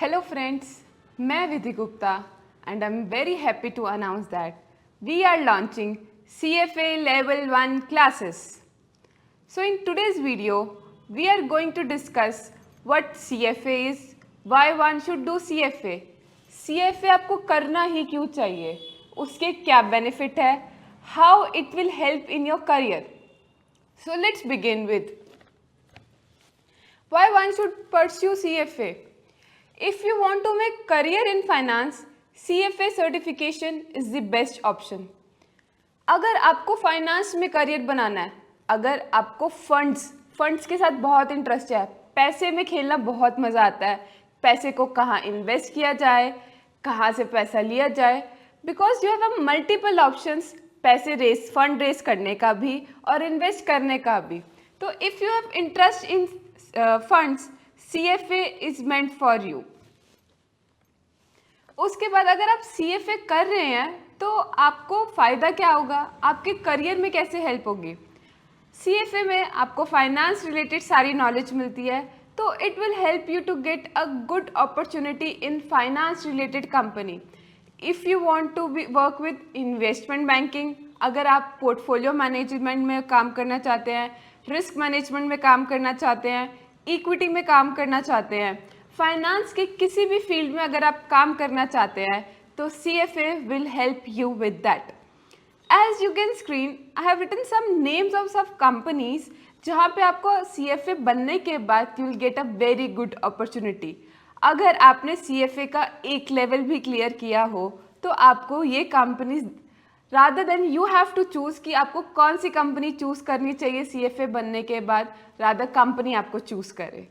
Hello friends, मैं विधि Gupta and I'm very happy to announce that we are launching CFA Level 1 classes. So in today's video, we are going to discuss what CFA is, why one should do CFA, CFA आपको करना ही क्यों चाहिए, उसके क्या benefit है, how it will help in your career. So let's begin with why one should pursue CFA. If you want to make career in finance, CFA certification is the best option. अगर आपको finance में career बनाना है, अगर आपको funds के साथ बहुत interest है, पैसे में खेलना बहुत मज़ा आता है, पैसे को कहाँ इन्वेस्ट किया जाए, कहाँ से पैसा लिया जाए, because you have a multiple options fund raise करने का भी और इन्वेस्ट करने का भी. तो if you have interest in funds, CFA is meant for you. उसके बाद अगर आप CFA कर रहे हैं तो आपको फ़ायदा क्या होगा, आपके करियर में कैसे हेल्प होगी. CFA में आपको फाइनेंस रिलेटेड सारी नॉलेज मिलती है, तो it will help you to get a good opportunity in finance related company. If you want to be work with investment banking, अगर आप पोर्टफोलियो मैनेजमेंट में काम करना चाहते हैं, रिस्क मैनेजमेंट में काम करना चाहते हैं, इक्विटी में काम करना चाहते हैं, फाइनेंस के किसी भी फील्ड में अगर आप काम करना चाहते हैं, तो CFA will help you with that. As you can screen, I have written some names of some companies जहाँ पे आपको CFA बनने के बाद you will get a very good opportunity. अगर आपने CFA का एक लेवल भी क्लियर किया हो तो आपको ये companies rather than you have to choose कि आपको कौन सी कंपनी चूज़ करनी चाहिए CFA बनने के बाद, रादर कंपनी आपको चूज़ करे.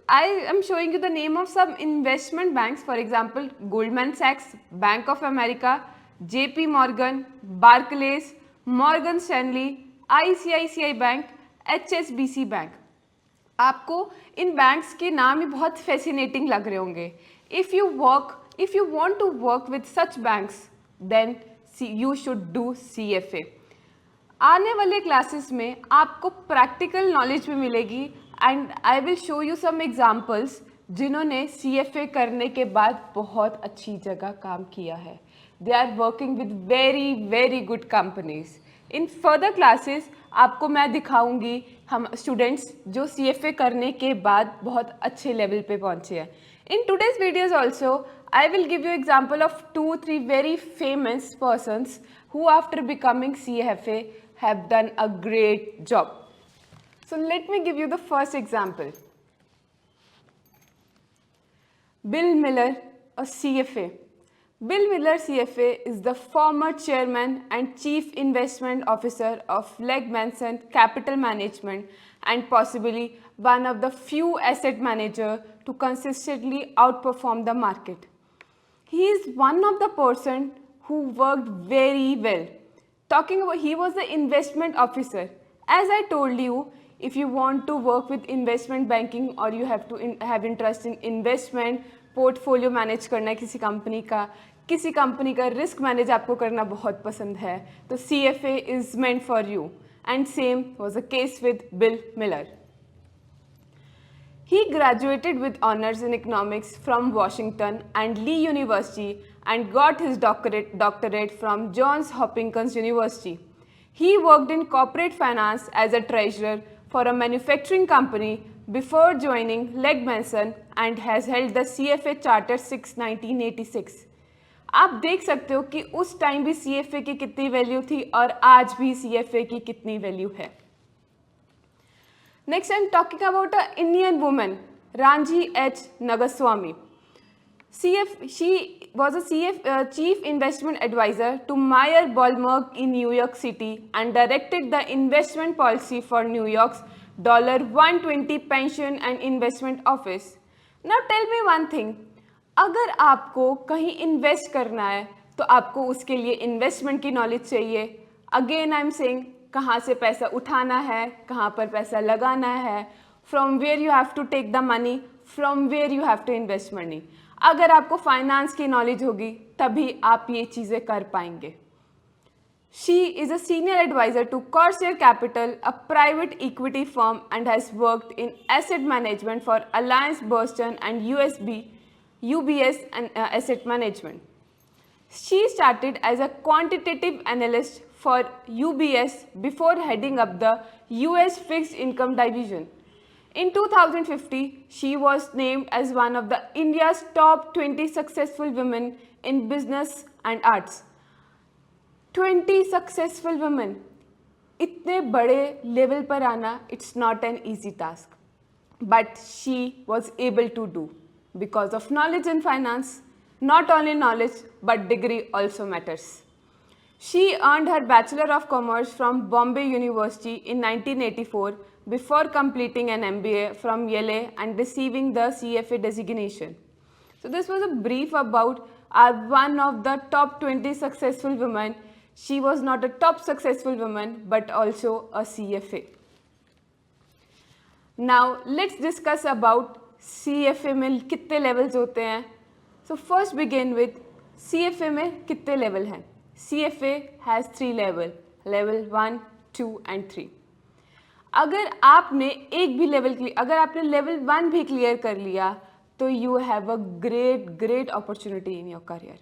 I am showing you the name of some investment banks, for example Goldman Sachs, Bank of America, JP Morgan, Barclays, Morgan Stanley, ICICI Bank, HSBC Bank. आपको इन banks के नाम ही बहुत fascinating लग रहे होंगे. If you want to work with such banks then you should do CFA. आने वाले classes में आपको प्रैक्टिकल नॉलेज भी मिलेगी and I will show you some examples जिन्होंने CFA करने के बाद बहुत अच्छी जगह काम किया है. They are working with very very good companies. In further classes आपको मैं दिखाऊंगी हम स्टूडेंट्स जो CFA करने के बाद बहुत अच्छे लेवल पे पहुंचे हैं. In today's videos also I will give you example of 2-3 very famous persons who after becoming CFA have done a great job. So let me give you the first example. Bill Miller, a CFA. Bill Miller CFA is the former chairman and chief investment officer of Legg Mason Capital Management and possibly one of the few asset managers to consistently outperform the market. He is one of the person who worked very well. Talking about, he was the investment officer. As I told you, if you want to work with investment banking or you have to have interest in investment, portfolio manage करना है किसी company का risk manage आपको करना बहुत पसंद है, तो CFA is meant for you. And same was the case with Bill Miller. He graduated with honors in economics from Washington and Lee University and got his doctorate from Johns Hopkins University. He worked in corporate finance as a treasurer for a manufacturing company before joining Legg Mason and has held the CFA Charter 1986. आप देख सकते हो कि उस time भी CFA की कितनी value थी और आज भी CFA की कितनी वैल्यू है. Next, I am talking about an Indian woman, Ranji H. Nagaswamy. She was a chief investment advisor to Meyer Ballmerg in New York City and directed the investment policy for New York's $120 pension and investment office. Now tell me one thing, अगर आपको कहीं invest करना है तो आपको उसके लिए investment की नॉलेज चाहिए. अगेन आई एम सेइंग, कहाँ से पैसा उठाना है, कहाँ पर पैसा लगाना है, from where you have to take the money, from where you have to invest money. अगर आपको फाइनेंस की नॉलेज होगी तभी आप ये चीज़ें कर पाएंगे. She is a senior advisor to Corsair Capital, a private equity firm, and has worked in asset management for Alliance Boston and UBS and Asset Management. She started as a quantitative analyst for UBS before heading up the US fixed income division. In 2050, she was named as one of the India's top 20 successful women in business and arts. 20 successful women. इतने बड़े level पर आना, it's not an easy task. But she was able to do because of knowledge in finance. Not only knowledge, but degree also matters. She earned her Bachelor of Commerce from Bombay University in 1984 before completing an MBA from Yale and receiving the CFA designation. So this was a brief about one of the top 20 successful women. She was not a top successful woman, but also a CFA. Now let's discuss about CFA में कितने levels होते हैं. So first begin with CFA में कितने level हैं. CFA has 3 level, level 1, 2 and 3. अगर आपने एक भी level अगर आपने level 1 भी clear कर लिया तो you have a great opportunity in your career.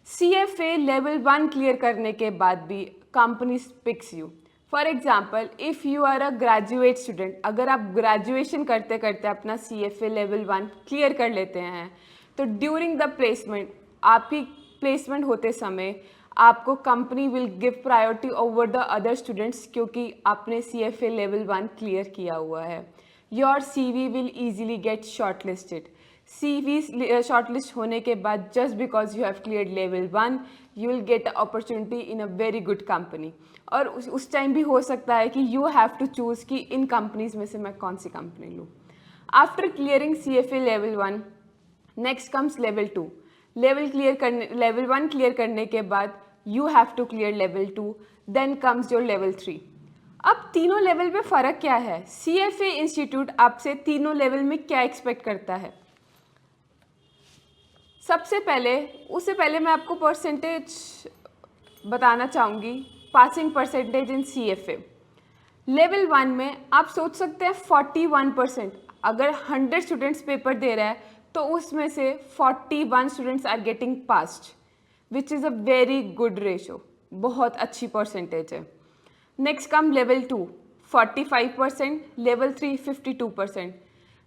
CFA level 1 clear करने के बाद भी companies picks you. For example, if you are a graduate student, अगर आप graduation करते करते अपना CFA level 1 clear कर लेते हैं तो during the placement, आपकी placement होते समय आपको company will give priority over the other students क्योंकि आपने CFA level 1 clear किया हुआ है. Your CV will easily get shortlisted. CV shortlist होने के बाद just because you have cleared level 1, you will get an opportunity in a very good company. और उस टाइम भी हो सकता है कि you have to choose कि इन companies में से मैं कौन सी company लूँ. After clearing CFA level 1, next comes level 2. level 1 clear करने के बाद you have to clear level 2, then comes your level 3. अब तीनों लेवल पे फ़र्क क्या है? CFA इंस्टीट्यूट आपसे तीनों लेवल में क्या एक्सपेक्ट करता है? सबसे पहले उससे पहले मैं आपको परसेंटेज बताना चाहूँगी. Passing percentage in CFA level 1 में आप सोच सकते हैं 41%. अगर 100 स्टूडेंट्स पेपर दे रहा है तो उसमें से 41 students are getting passed, which is a very good ratio. बहुत अच्छी परसेंटेज है. Next come level 2 45%, level 3 52%.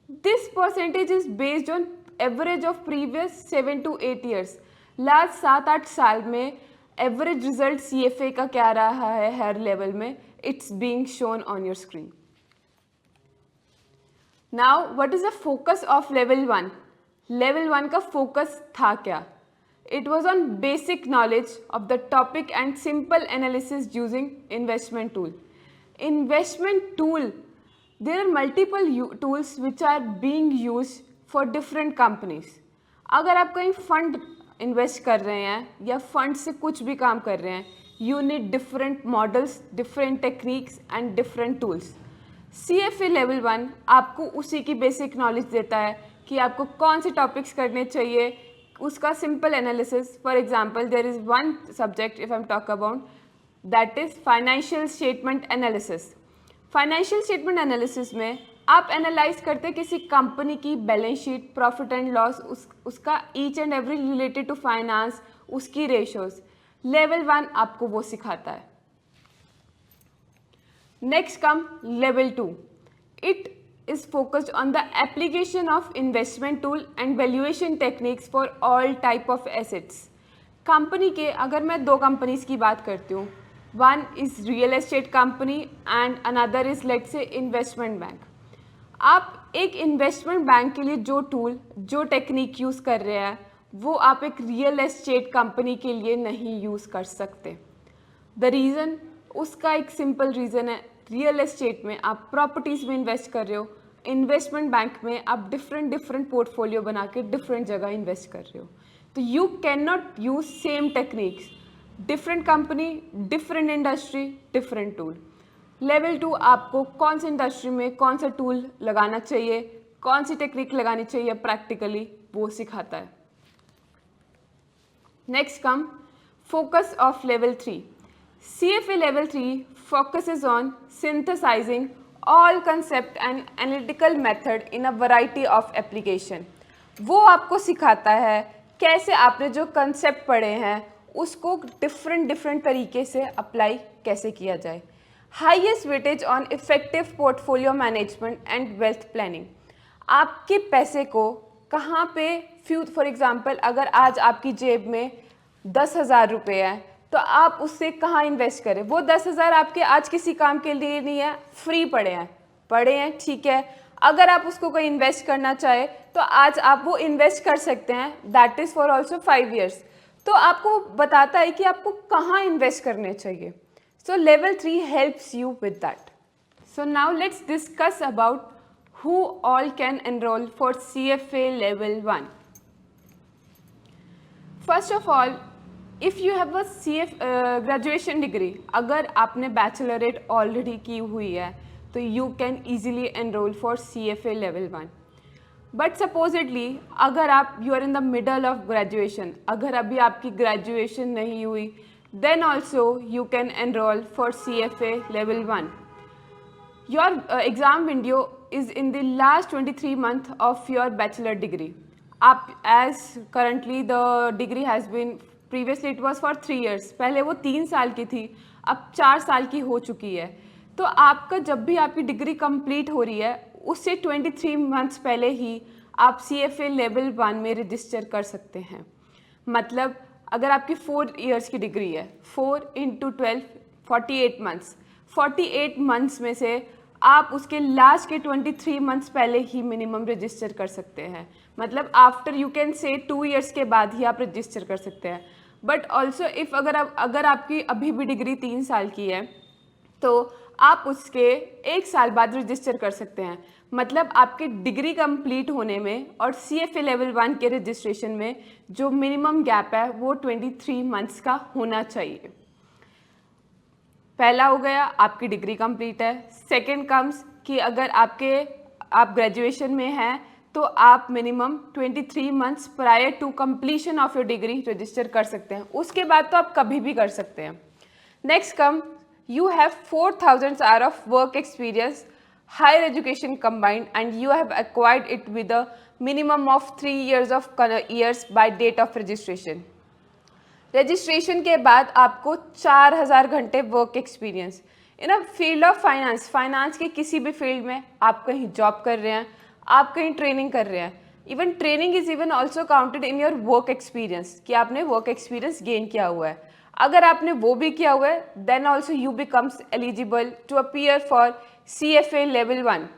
This percentage is based on average of previous 7 to 8 years. Last 7-8 साल में एवरेज रिजल्ट CFA का क्या रहा है हर लेवल में, it's being shown on your screen. Now what is the focus of level 1? Level 1 का focus था क्या? It was on basic knowledge of the topic and simple analysis using investment tool. Investment tool, there are multiple tools which are being used for different companies. अगर आप कहीं fund invest कर रहे हैं या फंड से कुछ भी काम कर रहे हैं, you need different models, different techniques and different tools. CFA level 1 आपको उसी की बेसिक नॉलेज देता है कि आपको कौन से टॉपिक्स करने चाहिए, उसका simple analysis. For example there is one subject if I am talk about that is financial statement analysis. Financial statement analysis में आप एनालाइज करते हैं किसी कंपनी की balance sheet, profit and loss, उसका each and every related to finance, उसकी ratios. Level 1 आपको वो सिखाता है. Next come level 2. It is focused on the application of investment tool and valuation techniques for all type of assets. Company के अगर मैं 2 companies की बात करती हूँ, one is real estate company and another is let's say investment bank. आप एक investment bank के लिए जो टूल, जो टेक्निक यूज़ कर रहे हैं वो आप एक रियल एस्टेट कंपनी के लिए नहीं यूज़ कर सकते. द रीज़न, उसका एक सिंपल रीज़न है. रियल एस्टेट में आप प्रॉपर्टीज़ में इन्वेस्ट कर रहे हो, इन्वेस्टमेंट बैंक में आप डिफरेंट पोर्टफोलियो बना के डिफरेंट जगह इन्वेस्ट कर रहे हो. तो you can not use same techniques. Different company, different industry, different tool. Level 2 आपको कौन सी इंडस्ट्री में कौन सा टूल लगाना चाहिए, कौन सी टेक्निक लगानी चाहिए प्रैक्टिकली, वो सिखाता है. Next come focus of level 3. CFA level 3 focuses on synthesizing all concept and analytical method in a variety of application. वो आपको सिखाता है कैसे आपने जो कंसेप्ट पढ़े हैं उसको डिफरेंट तरीके से अप्लाई कैसे किया जाए। Highest weightage on effective portfolio management and wealth planning. आपके पैसे को कहाँ पे फॉर एग्जांपल अगर आज आपकी जेब में 10,000 रुपये है तो आप उससे कहाँ इन्वेस्ट करें। वो 10,000 आपके आज किसी काम के लिए नहीं है, फ्री पड़े हैं ठीक है। अगर आप उसको कोई इन्वेस्ट करना चाहे तो आज आप वो इन्वेस्ट कर सकते हैं, that is for also 5 years। तो आपको बताता है कि आपको कहाँ इन्वेस्ट करने चाहिए। सो level 3 helps you with that. So now let's discuss about who all can enroll for CFA level 1. First of all, if you have a graduation degree, अगर आपने बैचलरेट ऑलरेडी की हुई है तो you can easily enroll for CFA level 1. But supposedly अगर आप you are in the middle of graduation, अगर अभी आपकी ग्रेजुएशन नहीं हुई, then also you can enrol for CFA level 1. Your exam window is in the last 23 month of your bachelor degree. आप as currently the degree has been previously it was for 3 years, पहले वो 3 साल की थी, अब 4 साल की हो चुकी है। तो आपका जब भी आपकी डिग्री कंप्लीट हो रही है उससे 23 मंथ्स पहले ही आप CFA लेवल 1 में रजिस्टर कर सकते हैं। मतलब अगर आपकी 4 years की डिग्री है, 4 into 12 48 months, 48 मंथ्स में से आप उसके लास्ट के 23 मंथ्स पहले ही मिनिमम रजिस्टर कर सकते हैं। मतलब after you can say 2 years के बाद ही आप रजिस्टर कर सकते हैं। बट ऑल्सो इफ़ अगर आपकी अभी भी डिग्री 3 साल की है तो आप उसके 1 साल बाद रजिस्टर कर सकते हैं। मतलब आपकी डिग्री कंप्लीट होने में और CFA लेवल 1 के रजिस्ट्रेशन में जो मिनिमम गैप है वो 23 मंथ्स का होना चाहिए। पहला हो गया आपकी डिग्री कंप्लीट है। सेकंड कम्स कि अगर आप ग्रेजुएशन में हैं तो आप minimum 23 months prior to completion of your degree register कर सकते हैं। उसके बाद तो आप कभी भी कर सकते हैं। Next come you have 4,000 hours of work experience, higher education combined, and you have acquired it with a minimum of 3 years of years by date of registration. Registration के बाद आपको 4,000 घंटे work experience in a field of finance के किसी भी field में। आप कहीं जॉब कर रहे हैं, आप कहीं ट्रेनिंग कर रहे हैं, even training is even also counted in your work experience कि आपने वर्क एक्सपीरियंस गेन किया हुआ है। अगर आपने वो भी किया हुआ है then also you becomes eligible to appear for CFA level 1.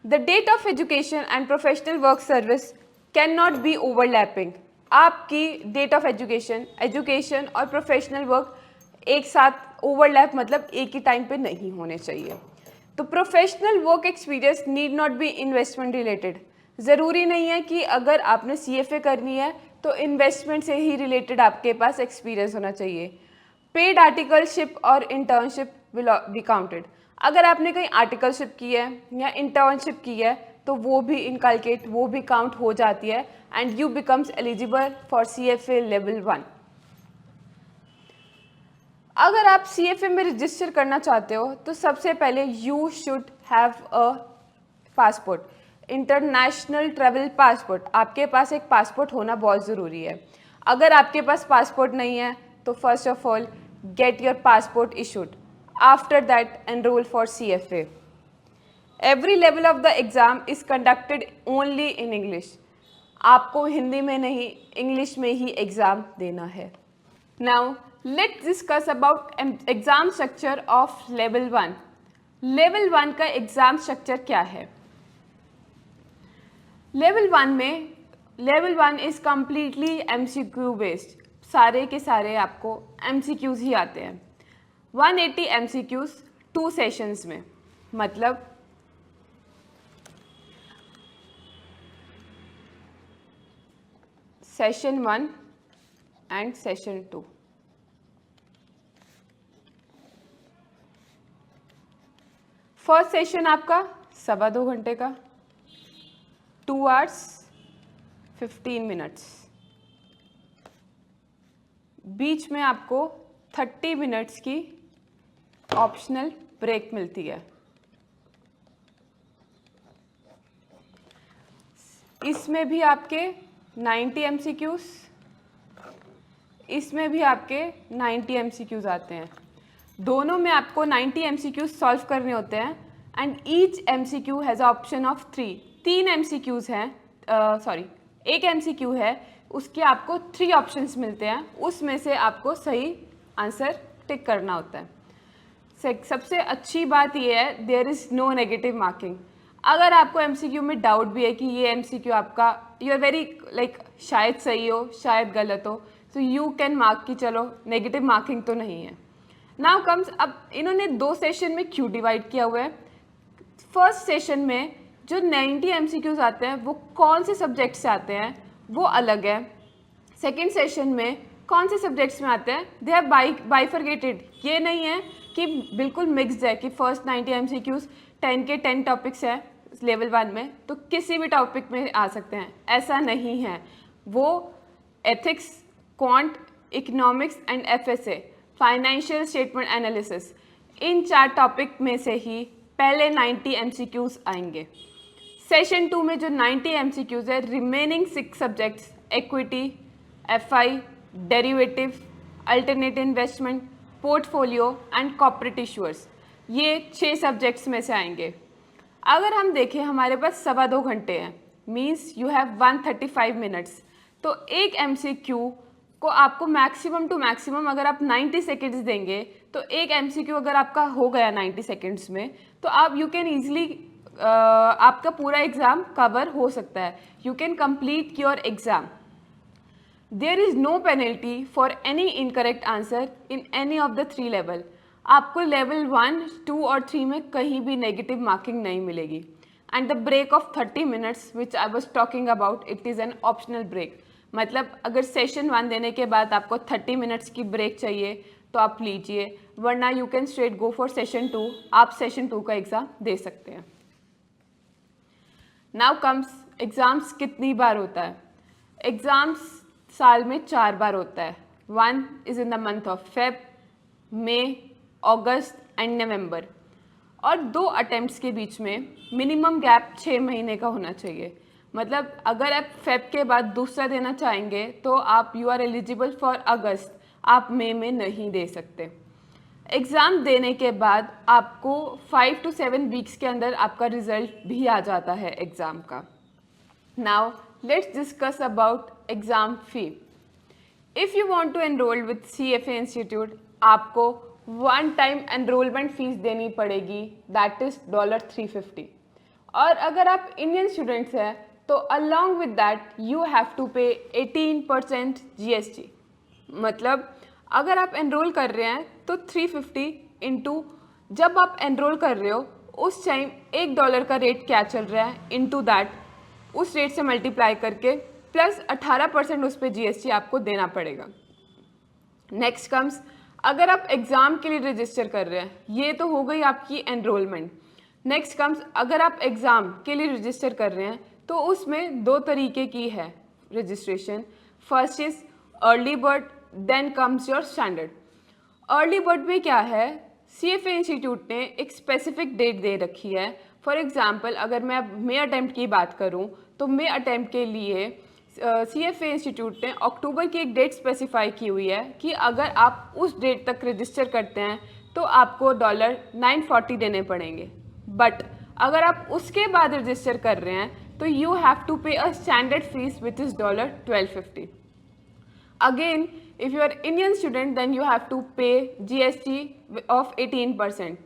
The date of education and professional work service can not be overlapping. आपकी डेट ऑफ एजुकेशन और प्रोफेशनल वर्क एक साथ ओवरलैप मतलब एक ही टाइम पे नहीं होने चाहिए। तो professional work experience need not be investment related. ज़रूरी नहीं है कि अगर आपने CFA करनी है तो इन्वेस्टमेंट से ही रिलेटेड आपके पास एक्सपीरियंस होना चाहिए। पेड आर्टिकलशिप और इंटर्नशिप विल बी काउंटेड। अगर आपने कहीं आर्टिकलशिप की है या इंटर्नशिप की है तो वो भी इनकलकेट, वो भी काउंट हो जाती है and you becomes eligible for CFA level 1. अगर आप CFA में रजिस्टर करना चाहते हो तो सबसे पहले you should have a passport, international travel passport. आपके पास एक पासपोर्ट होना बहुत ज़रूरी है। अगर आपके पास पासपोर्ट नहीं है तो first of all get your passport issued, after that enrol for CFA. Every level of the exam is conducted only in English. आपको हिंदी में नहीं, इंग्लिश में ही एग्ज़ाम देना है। Now let's discuss about exam structure of level 1. Level 1 का exam structure क्या है? Level 1 is completely MCQ based. सारे के सारे आपको MCQs ही आते हैं। 180 MCQs 2 सेशंस में, मतलब session 1 and session 2। First session आपका 2.25 घंटे का, 2 hours 15 minutes। बीच में आपको 30 minutes की ऑप्शनल ब्रेक मिलती है। इसमें भी आपके 90 MCQs, इसमें भी आपके 90 MCQs आते हैं। दोनों में आपको 90 MCQs सॉल्व करने होते हैं and each MCQ has option of 3 MCQs हैं, सॉरी एक MCQ है, उसके आपको 3 ऑप्शंस मिलते हैं, उसमें से आपको सही आंसर टिक करना होता है। सबसे अच्छी बात ये है there is no negative marking. अगर आपको MCQ में डाउट भी है कि ये MCQ आपका यू आर वेरी लाइक शायद सही हो शायद गलत हो, तो यू कैन मार्क कि चलो नेगेटिव मार्किंग तो नहीं है। नाउ कम्स, अब इन्होंने 2 सेशन में क्यों डिवाइड किया हुआ है। फर्स्ट सेशन में जो 90 MCQs आते हैं वो कौन से सब्जेक्ट से आते हैं वो अलग है। सेकेंड सेशन में कौन से सब्जेक्ट्स में आते हैं दे आर बाइफरगेटेड। ये नहीं है कि बिल्कुल मिक्सड है कि फर्स्ट 90 MCQs 10 के 10 टॉपिक्स हैं लेवल 1 में तो किसी भी टॉपिक में आ सकते हैं, ऐसा नहीं है। वो ethics, quant, economics and FSA, financial statement analysis, in 4 topic में से ही पहले 90 MCQs आएंगे। सेशन 2 में जो 90 MCQs है remaining 6 subjects equity, FI, derivative, alternate investment, portfolio and corporate issuers, ये 6 सब्जेक्ट्स में से आएंगे। अगर हम देखें हमारे पास 2.25 घंटे हैं, मीन्स यू हैव 135 मिनट्स, तो एक MCQ को आपको मैक्सिमम टू मैक्सिमम अगर आप 90 सेकेंड्स देंगे तो एक MCQ अगर आपका हो गया 90 सेकेंड्स में तो आप यू कैन ईजिली आपका पूरा एग्ज़ाम कवर हो सकता है। You can complete your exam. There is no penalty for any incorrect answer in any of the 3 level. आपको लेवल 1, 2 और 3 में कहीं भी नेगेटिव मार्किंग नहीं मिलेगी। And the break of 30 minutes which I was talking about, it is an optional break. मतलब अगर session 1 देने के बाद आपको 30 मिनट्स की ब्रेक चाहिए तो आप लीजिए, वरना you can straight go for session 2। आप सेशन 2 का एग्ज़ाम दे सकते हैं। नाउ कम्स, एग्ज़ाम्स कितनी बार होता है। एग्ज़ाम्स साल में 4 बार होता है। 1 is in the month of Feb, May, August and November, और 2 अटेम्प्ट्स के बीच में मिनिमम गैप 6 महीने का होना चाहिए। मतलब अगर आप फेब के बाद दूसरा देना चाहेंगे तो आप यू आर एलिजिबल फॉर अगस्त, आप मई में नहीं दे सकते। एग्ज़ाम देने के बाद आपको 5 to 7 वीक्स के अंदर आपका रिजल्ट भी आ जाता है एग्ज़ाम का। Now let's discuss about exam fee. If you want to enrol with CFA institute, आपको 1 टाइम एनरोलमेंट फ़ीस देनी पड़ेगी, दैट इज़ $350। और अगर आप इंडियन स्टूडेंट्स हैं तो along with that you have to pay 18% GST। मतलब अगर आप एनरोल कर रहे हैं तो 350 इंटू, जब आप एनरोल कर रहे हो उस टाइम $1 का रेट क्या चल रहा है इंटू दैट, उस रेट से मल्टीप्लाई करके प्लस 18% उस पर GST आपको देना पड़ेगा। नेक्स्ट कम्स, अगर आप एग्ज़ाम के लिए रजिस्टर कर रहे हैं, ये तो हो गई आपकी एनरोलमेंट। नेक्स्ट कम्स, अगर आप एग्ज़ाम के लिए रजिस्टर कर रहे हैं तो उसमें 2 तरीके की है registration. First is early bird, then comes your standard. Early bird में क्या है, CFA इंस्टीट्यूट ने एक स्पेसिफिक डेट दे रखी है। फॉर एग्जांपल अगर मैं मई अटैम्प्ट की बात करूं तो मई अटैम्प्ट के लिए CFA इंस्टीट्यूट ने अक्टूबर की एक डेट स्पेसिफाई की हुई है कि अगर आप उस डेट तक रजिस्टर करते हैं तो आपको $940 देने पड़ेंगे। बट अगर आप उसके बाद रजिस्टर कर रहे हैं तो यू हैव टू पे a standard fees which is $1250। Again if you are Indian student then you have to pay GST of 18%।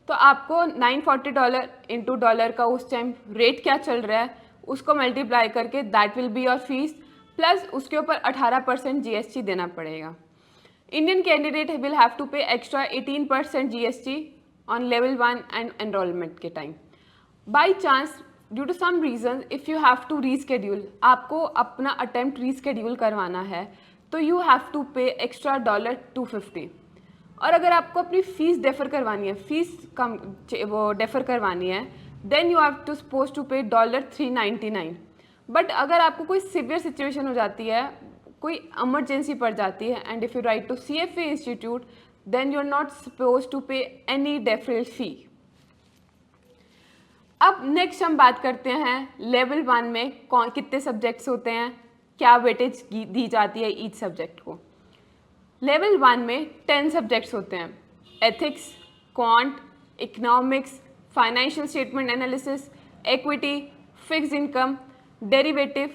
तो आपको $940 इंटू डॉलर का उस टाइम रेट क्या चल रहा है उसको मल्टीप्लाई करके that will be your fees, plus उसके ऊपर 18% GST देना पड़ेगा। Indian candidate will have to pay extra 18% GST on level 1 and enrolment के time. By chance due to some reason if you have to reschedule, आपको अपना attempt reschedule करवाना है तो you have to pay extra $250। और अगर आपको अपनी फ़ीस डेफर करवानी है, फ़ीस कम वो डेफर करवानी है, then you have to suppose to pay $399। But अगर आपको कोई सिवियर सिचुएशन हो जाती है, कोई इमरजेंसी पड़ जाती है and if you write to CFA institute then you are not suppose to pay any deferral fee. अब नेक्स्ट हम बात करते हैं लेवल 1 में कौन कितने सब्जेक्ट्स होते हैं, क्या वेटेज दी जाती है ईच सब्जेक्ट को। लेवल 1 में 10 सब्जेक्ट्स होते हैं, ethics, quant, economics, financial statement analysis, equity, fixed income, derivative,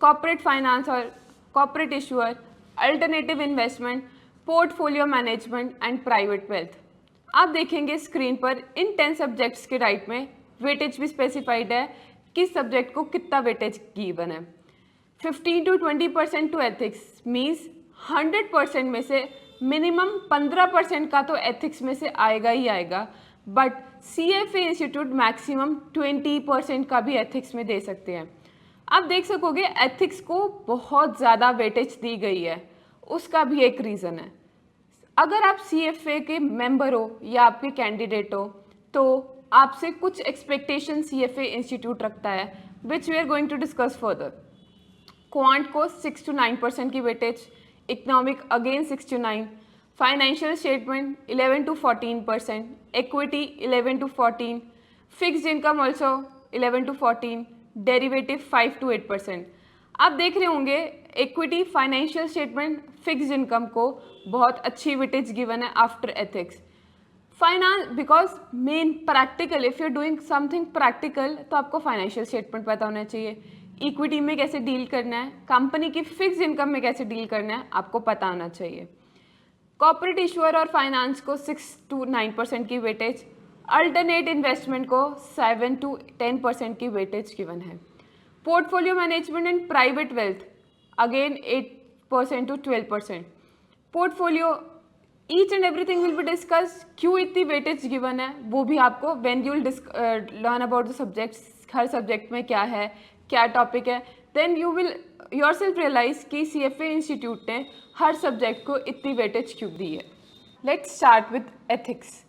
corporate finance और corporate issuer, alternative investment, portfolio management and private wealth. आप देखेंगे स्क्रीन पर इन 10 सब्जेक्ट्स के राइट में वेटेज भी स्पेसिफाइड है, किस सब्जेक्ट को कितना वेटेज गिवन है। 15 to 20% टू एथिक्स मीन्स 100% में से मिनिमम 15% का तो एथिक्स में से आएगा ही आएगा, बट CFA इंस्टीट्यूट मैक्सिमम 20% का भी एथिक्स में दे सकते हैं। आप देख सकोगे एथिक्स को बहुत ज़्यादा वेटेज दी गई है, उसका भी एक रीज़न है। अगर आप CFA के मेंबर हो या आपके कैंडिडेट हो तो आपसे कुछ एक्सपेक्टेशन CFA इंस्टीट्यूट रखता है, which we are going to discuss further. Quant को 6 to 9% की weightage, economic again 6 to 9, financial statement 11 to 14%, equity 11 to 14, fixed income also 11 to 14, derivative 5 to 8%। आप देख रहे होंगे equity, financial statement, fixed income को बहुत अच्छी वेटेज गिवन है after ethics. Finance because main practical, if you are doing something practical तो आपको फाइनेंशियल स्टेटमेंट पता होना चाहिए, इक्विटी में कैसे डील करना है, कंपनी की फिक्स्ड इनकम में कैसे डील करना है आपको पता होना चाहिए। कॉर्पोरेट इशूअर और फाइनेंस को 6 to 9% की वेटेज, अल्टरनेट इन्वेस्टमेंट को 7 to 10% की वेटेज गिवन है। Portfolio management and private wealth again 8% to 12%। Portfolio each and everything will be discuss, क्यों इतनी वेटेज गिवन है वो भी आपको when you will learn about the subjects, हर सब्जेक्ट में क्या है, क्या टॉपिक है, then you will yourself realise कि CFA इंस्टीट्यूट ने हर सब्जेक्ट को इतनी वेटेज क्यों दी है। Let's start with ethics.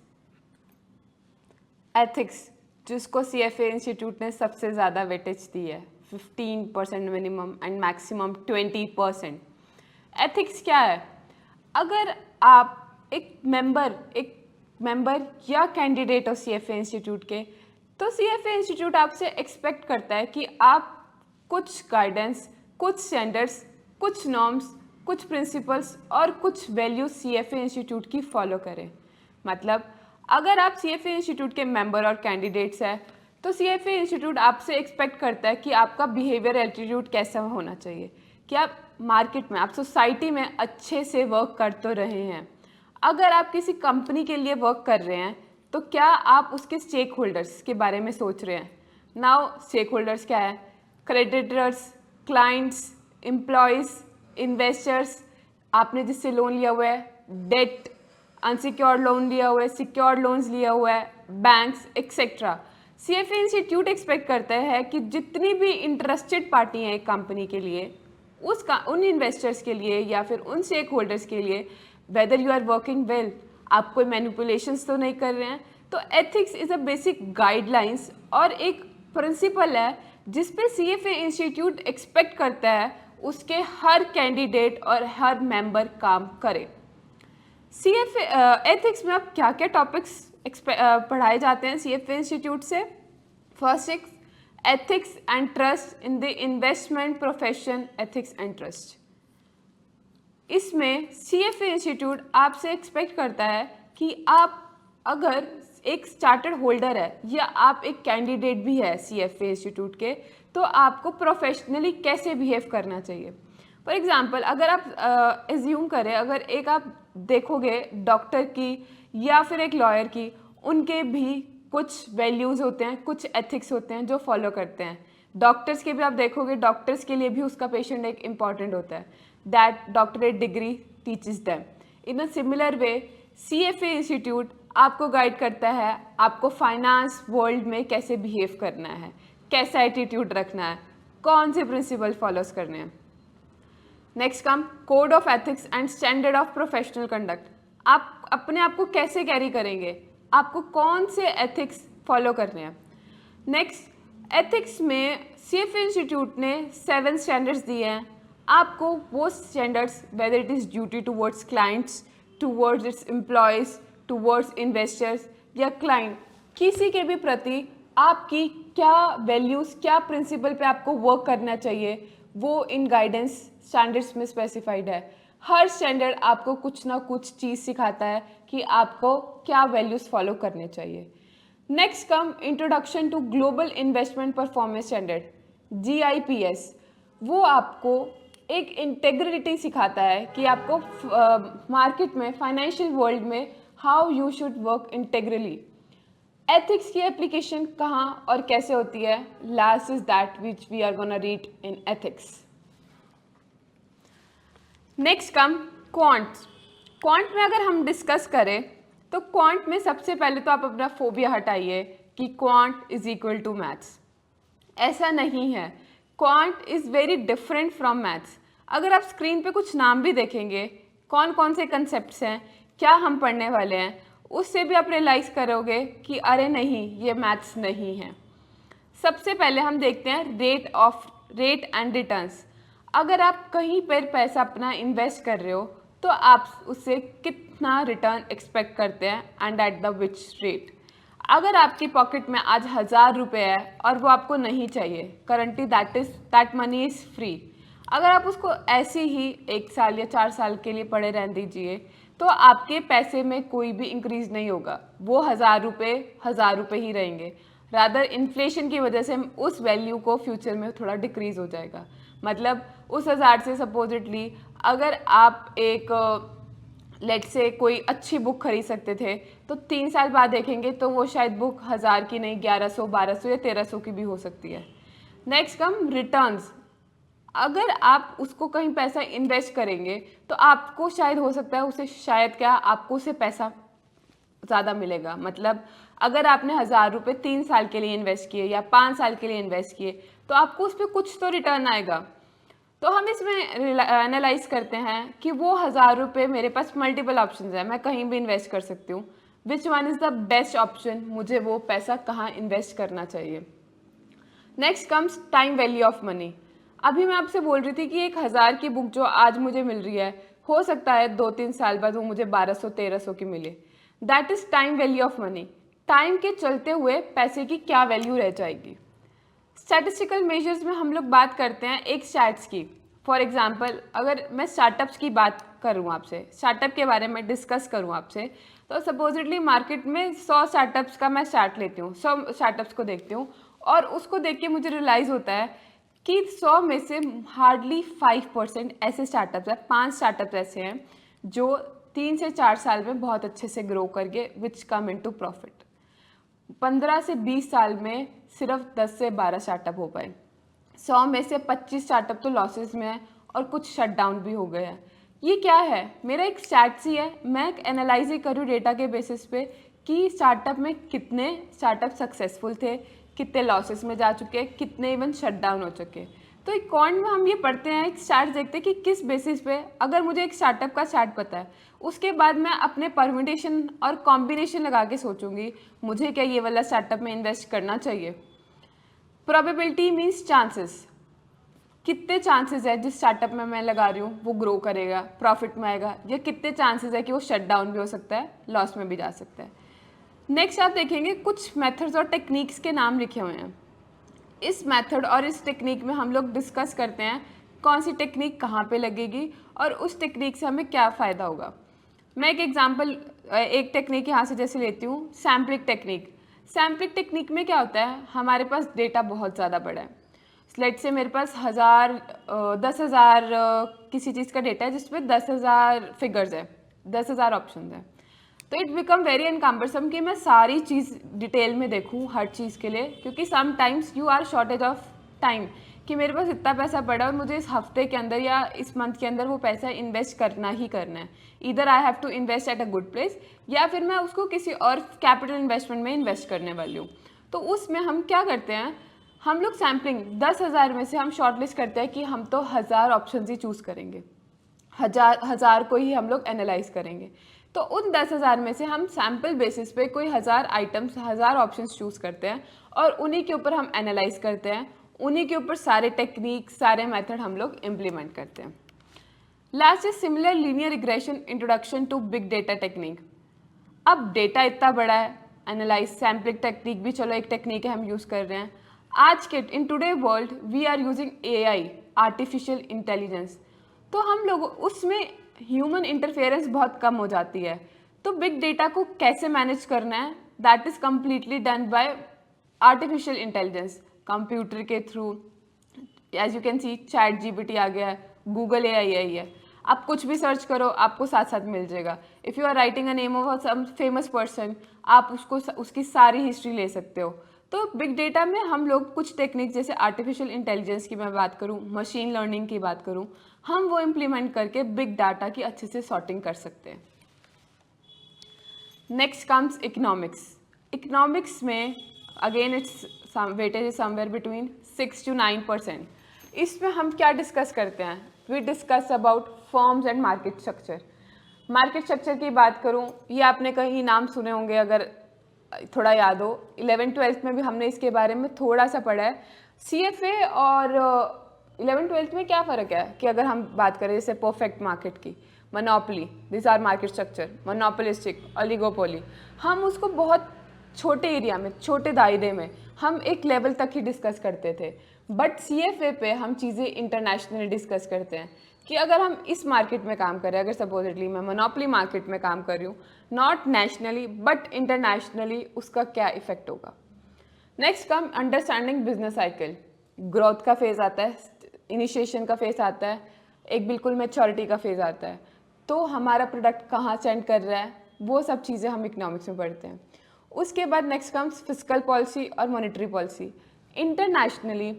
Ethics जिसको CFA इंस्टीट्यूट ने सबसे ज़्यादा वेटेज दी है, 15% मिनिमम एंड मैक्सिमम 20%। एथिक्स क्या है? अगर आप एक मेंबर या कैंडिडेट हो CFA इंस्टीट्यूट के, तो CFA इंस्टीट्यूट आपसे एक्सपेक्ट करता है कि आप कुछ गाइडेंस, कुछ स्टैंडर्ड्स, कुछ नॉर्म्स, कुछ प्रिंसिपल्स और कुछ वैल्यूज CFA इंस्टीट्यूट की फॉलो करें। मतलब अगर आप CFA इंस्टीट्यूट के मेंबर और कैंडिडेट्स हैं तो CFA इंस्टीट्यूट आपसे एक्सपेक्ट करता है कि आपका बिहेवियर एटीट्यूड कैसा होना चाहिए, कि आप मार्केट में, आप सोसाइटी में अच्छे से वर्क कर तो रहे हैं। अगर आप किसी कंपनी के लिए वर्क कर रहे हैं तो क्या आप उसके स्टेक होल्डर्स के बारे में सोच रहे हैं। नाउ स्टेक होल्डर्स क्या है? क्रेडिटर्स, क्लाइंट्स, एम्प्लॉयज़, इन्वेस्टर्स, आपने जिससे लोन लिया हुआ है, डेट, अनसिक्योर्ड लोन लिया हुआ है, सिक्योर्ड लोन्स लिया हुआ है, banks etcetera. CFA institute expect करता है कि जितनी भी इंटरेस्टेड पार्टी हैं एक कंपनी के लिए, उन इन्वेस्टर्स के लिए या फिर उन स्टेक होल्डर्स के लिए, whether you are working well, आप कोई मैनिपुलेशंस तो नहीं कर रहे हैं। तो ethics is a basic guidelines और एक प्रिंसिपल है जिस पे CFA इंस्टीट्यूट एक्सपेक्ट करता है उसके हर कैंडिडेट और हर मेंबर काम करे। CFA एथिक्स में अब क्या क्या टॉपिक्स पढ़ाए जाते हैं CFA इंस्टीट्यूट से? First ethics and trust in the investment profession, ethics and trust. इसमें CFA इंस्टीट्यूट आपसे एक्सपेक्ट करता है कि आप अगर एक चार्टर्ड होल्डर है या आप एक कैंडिडेट भी है CFA इंस्टीट्यूट के, तो आपको प्रोफेशनली कैसे बिहेव करना चाहिए। फॉर एग्जांपल अगर आप एज्यूम करें, अगर एक आप देखोगे डॉक्टर की या फिर एक लॉयर की, उनके भी कुछ वैल्यूज़ होते हैं, कुछ एथिक्स होते हैं जो फॉलो करते हैं। डॉक्टर्स के भी आप देखोगे, डॉक्टर्स के लिए भी उसका पेशेंट एक इम्पॉर्टेंट होता है, that doctorate degree teaches them. In a similar way CFA institute आपको गाइड करता है आपको फाइनेंस वर्ल्ड में कैसे बिहेव करना है, कैसा एटीट्यूड रखना है, कौन से प्रिंसिपल फॉलोज करने हैं। Next come code of ethics and standard of professional conduct. आप अपने आप को कैसे कैरी करेंगे, आपको कौन से एथिक्स फॉलो करने हैं। नेक्स्ट एथिक्स में CFA इंस्टीट्यूट ने 7 स्टैंडर्ड्स दिए हैं। आपको वो standards, whether it is duty towards clients, towards its employees, towards investors या क्लाइंट, किसी के भी प्रति आपकी क्या वैल्यूज़, क्या प्रिंसिपल पे आपको वर्क करना चाहिए, वो इन गाइडेंस स्टैंडर्ड्स में स्पेसिफाइड है। हर स्टैंडर्ड आपको कुछ ना कुछ चीज़ सिखाता है कि आपको क्या वैल्यूज़ फॉलो करने चाहिए। Next come introduction to global investment performance standard, GIPS। वो आपको एक इंटेग्रिटी सिखाता है कि आपको मार्केट में, फाइनेंशियल वर्ल्ड में how you should work integrally. Ethics की एप्लीकेशन कहाँ और कैसे होती है, last is that which we are gonna read in ethics. Next come quant. Quant में अगर हम डिस्कस करें तो क्वांट में सबसे पहले तो आप अपना फोबिया हटाइए कि quant is equal to maths. ऐसा नहीं है, quant is very different from maths. अगर आप स्क्रीन पे कुछ नाम भी देखेंगे, कौन कौन से कंसेप्ट्स हैं, क्या हम पढ़ने वाले हैं, उससे भी आप रियलाइज़ करोगे कि अरे नहीं, ये मैथ्स नहीं है। सबसे पहले हम देखते हैं रेट एंड रिटर्न्स। अगर आप कहीं पर पैसा अपना इन्वेस्ट कर रहे हो तो आप उससे कितना रिटर्न एक्सपेक्ट करते हैं and at the which rate. अगर आपकी पॉकेट में आज 1000 रुपये है और वो आपको नहीं चाहिए currently, that money is free. अगर आप उसको ऐसे ही 1 साल या 4 साल के लिए पड़े रहने दीजिए तो आपके पैसे में कोई भी इंक्रीज़ नहीं होगा, वो 1000 रुपये ही रहेंगे। रादर इन्फ्लेशन की वजह से उस वैल्यू को फ्यूचर में थोड़ा डिक्रीज़ हो जाएगा। मतलब उस 1000 से सपोजिटली अगर आप एक लेट से कोई अच्छी बुक खरीद सकते थे तो 3 साल बाद देखेंगे तो वो शायद बुक 1000 की नहीं 1100, 1200 या 1300 की भी हो सकती है। नेक्स्ट कम रिटर्न्स। अगर आप उसको कहीं पैसा इन्वेस्ट करेंगे तो आपको शायद हो सकता है उसे शायद क्या आपको उसे पैसा ज़्यादा मिलेगा। मतलब अगर आपने 1000 रुपये 3 साल के लिए इन्वेस्ट किए या 5 साल के लिए इन्वेस्ट किए तो आपको उस पर कुछ तो रिटर्न आएगा। तो हम इसमें एनालाइज करते हैं कि वो 1000 रुपये मेरे पास मल्टीपल ऑप्शंस है, मैं कहीं भी इन्वेस्ट कर सकती हूँ। Which one is the best option, मुझे वो पैसा कहाँ इन्वेस्ट करना चाहिए। Next comes time value of money. अभी मैं आपसे बोल रही थी कि 1000 की बुक जो आज मुझे मिल रही है हो सकता है 2-3 साल बाद वो मुझे 1200-1300 की मिले। That is time value of money. Time के चलते हुए पैसे की क्या वैल्यू रह जाएगी। स्टैटिस्टिकल मेजर्स में हम लोग बात करते हैं एक स्टैट्स की। फॉर एग्जांपल अगर मैं स्टार्टअप्स की बात करूं आपसे, स्टार्टअप के बारे में डिस्कस करूं आपसे, तो सपोजिटली मार्केट में 100 स्टार्टअप्स का मैं स्टार्ट लेती हूँ, 100 स्टार्टअप्स को देखती हूँ और उसको देख के मुझे रियलाइज़ होता है कि 100 में से हार्डली 5% ऐसे स्टार्टअप्स हैं, 5 स्टार्टअप्स ऐसे हैं जो 3 से 4 साल में बहुत अच्छे से ग्रो करके विच कम इनटू प्रॉफिट। 15 से 20 साल में सिर्फ 10 से 12 स्टार्टअप हो पाए। 100 में से 25 स्टार्टअप तो लॉसेस में है और कुछ शट डाउन भी हो गए हैं। ये क्या है, मेरा एक स्टैट्स ही है, मैं एनालाइज ही करूँ डेटा के बेसिस पे कि स्टार्टअप में कितने स्टार्टअप सक्सेसफुल थे, कितने लॉसेस में जा चुके, कितने इवन शट डाउन हो चुके। तो एक कॉन्ट में हम ये पढ़ते हैं, एक स्टार्ट देखते हैं कि किस बेसिस पे, अगर मुझे एक स्टार्टअप का स्टार्ट पता है उसके बाद मैं अपने परम्यूटेशन और कॉम्बिनेशन लगा के सोचूंगी मुझे क्या ये वाला स्टार्टअप में इन्वेस्ट करना चाहिए। प्रोबेबिलिटी मीन्स चांसेस, कितने चांसेस है जिस स्टार्टअप में मैं लगा रही हूँ वो ग्रो करेगा, प्रॉफिट में आएगा, या कितने चांसेस है कि वो शट डाउन भी हो सकता है, लॉस में भी जा सकता है। नेक्स्ट आप देखेंगे कुछ मेथड्स और टेक्निक्स के नाम लिखे हुए हैं। इस मेथड और इस टेक्निक में हम लोग डिस्कस करते हैं कौन सी टेक्निक कहाँ पे लगेगी और उस टेक्निक से हमें क्या फ़ायदा होगा। मैं एक एग्जांपल, एक टेक्निक यहाँ से जैसे लेती हूँ, सैम्पलिंग टेक्निक। सैम्पलिंग टेक्निक में क्या होता है, हमारे पास डेटा बहुत ज़्यादा बड़ा है। लेट से मेरे पास 10,000 किसी चीज़ का डेटा है जिसमें 10,000 फिगर्स है, 10,000 ऑप्शन है। तो इट बिकम वेरी अनकम्बरसम कि मैं सारी चीज़ डिटेल में देखूँ हर चीज़ के लिए, क्योंकि sometimes you are shortage of time कि मेरे पास इतना पैसा पड़ा और मुझे इस हफ्ते के अंदर या इस मंथ के अंदर वो पैसा इन्वेस्ट करना ही करना है। इधर I have to invest at a good place या फिर मैं उसको किसी और कैपिटल इन्वेस्टमेंट में इन्वेस्ट करने वाली हूँ। तो उसमें हम क्या करते हैं, हम लोग सैम्पलिंग 10,000 में से हम शॉर्टलिस्ट करते हैं कि हम तो 1000 ऑप्शन ही चूज़ करेंगे, हजार को ही हम लोग एनालाइज करेंगे। तो उन 10,000 में से हम सैम्पल बेसिस पे कोई 1000 आइटम्स, 1000 ऑप्शंस चूज़ करते हैं और उन्हीं के ऊपर हम एनालाइज करते हैं, उन्हीं के ऊपर सारे टेक्निक, सारे मेथड हम लोग इम्प्लीमेंट करते हैं। Last is similar linear regression introduction to big data technique. अब डेटा इतना बड़ा है, एनालाइज सैम्पलिंग टेक्निक भी चलो एक टेक्निक है, हम यूज़ कर रहे हैं। आज के in today world we are using AI, artificial intelligence, तो हम लोग उसमें ह्यूमन इंटरफेरेंस बहुत कम हो जाती है। तो बिग डेटा को कैसे मैनेज करना है, that is completely done by artificial intelligence, computer के थ्रू। As you can see ChatGPT आ गया है, गूगल AI आई है, आप कुछ भी सर्च करो आपको साथ साथ मिल जाएगा। If you are writing a name of some famous person, आप उसको उसकी सारी हिस्ट्री ले सकते हो। तो बिग डेटा में हम लोग कुछ टेक्निक जैसे आर्टिफिशियल इंटेलिजेंस की मैं बात करूँ, मशीन लर्निंग की बात करूँ, हम वो इम्प्लीमेंट करके बिग डाटा की अच्छे से सॉर्टिंग कर सकते हैं। Next comes economics. इकोनॉमिक्स में again its weightage is somewhere between 6 to 9%। इसमें हम क्या डिस्कस करते हैं, we discuss about firms and market structure. Market structure की बात करूं, ये आपने कहीं नाम सुने होंगे, अगर थोड़ा याद हो, 11th-12th में भी हमने इसके बारे में थोड़ा सा पढ़ा है। CFA और 11th-12th में क्या फ़र्क है कि अगर हम बात करें जैसे परफेक्ट मार्केट की, monopoly, this are market structure, monopolistic, oligopoly, हम उसको बहुत छोटे एरिया में, छोटे दायरे में, हम एक लेवल तक ही डिस्कस करते थे। बट CFA पे हम चीज़ें इंटरनेशनली डिस्कस करते हैं कि अगर हम इस मार्केट में काम करें, अगर सपोजिटली मैं मोनोपोली मार्केट में काम कर रही हूँ, नॉट नेशनली बट इंटरनेशनली, उसका क्या इफेक्ट होगा। Next come understanding business cycle. Growth का फेज आता है, इनिशिएशन का फेज आता है, एक बिल्कुल मैच्योरिटी का फेज आता है। तो हमारा प्रोडक्ट कहाँ सेंड कर रहा है, वो सब चीज़ें हम इकोनॉमिक्स में पढ़ते हैं। उसके बाद नेक्स्ट कम्स फिस्कल पॉलिसी और monetary policy. Internationally,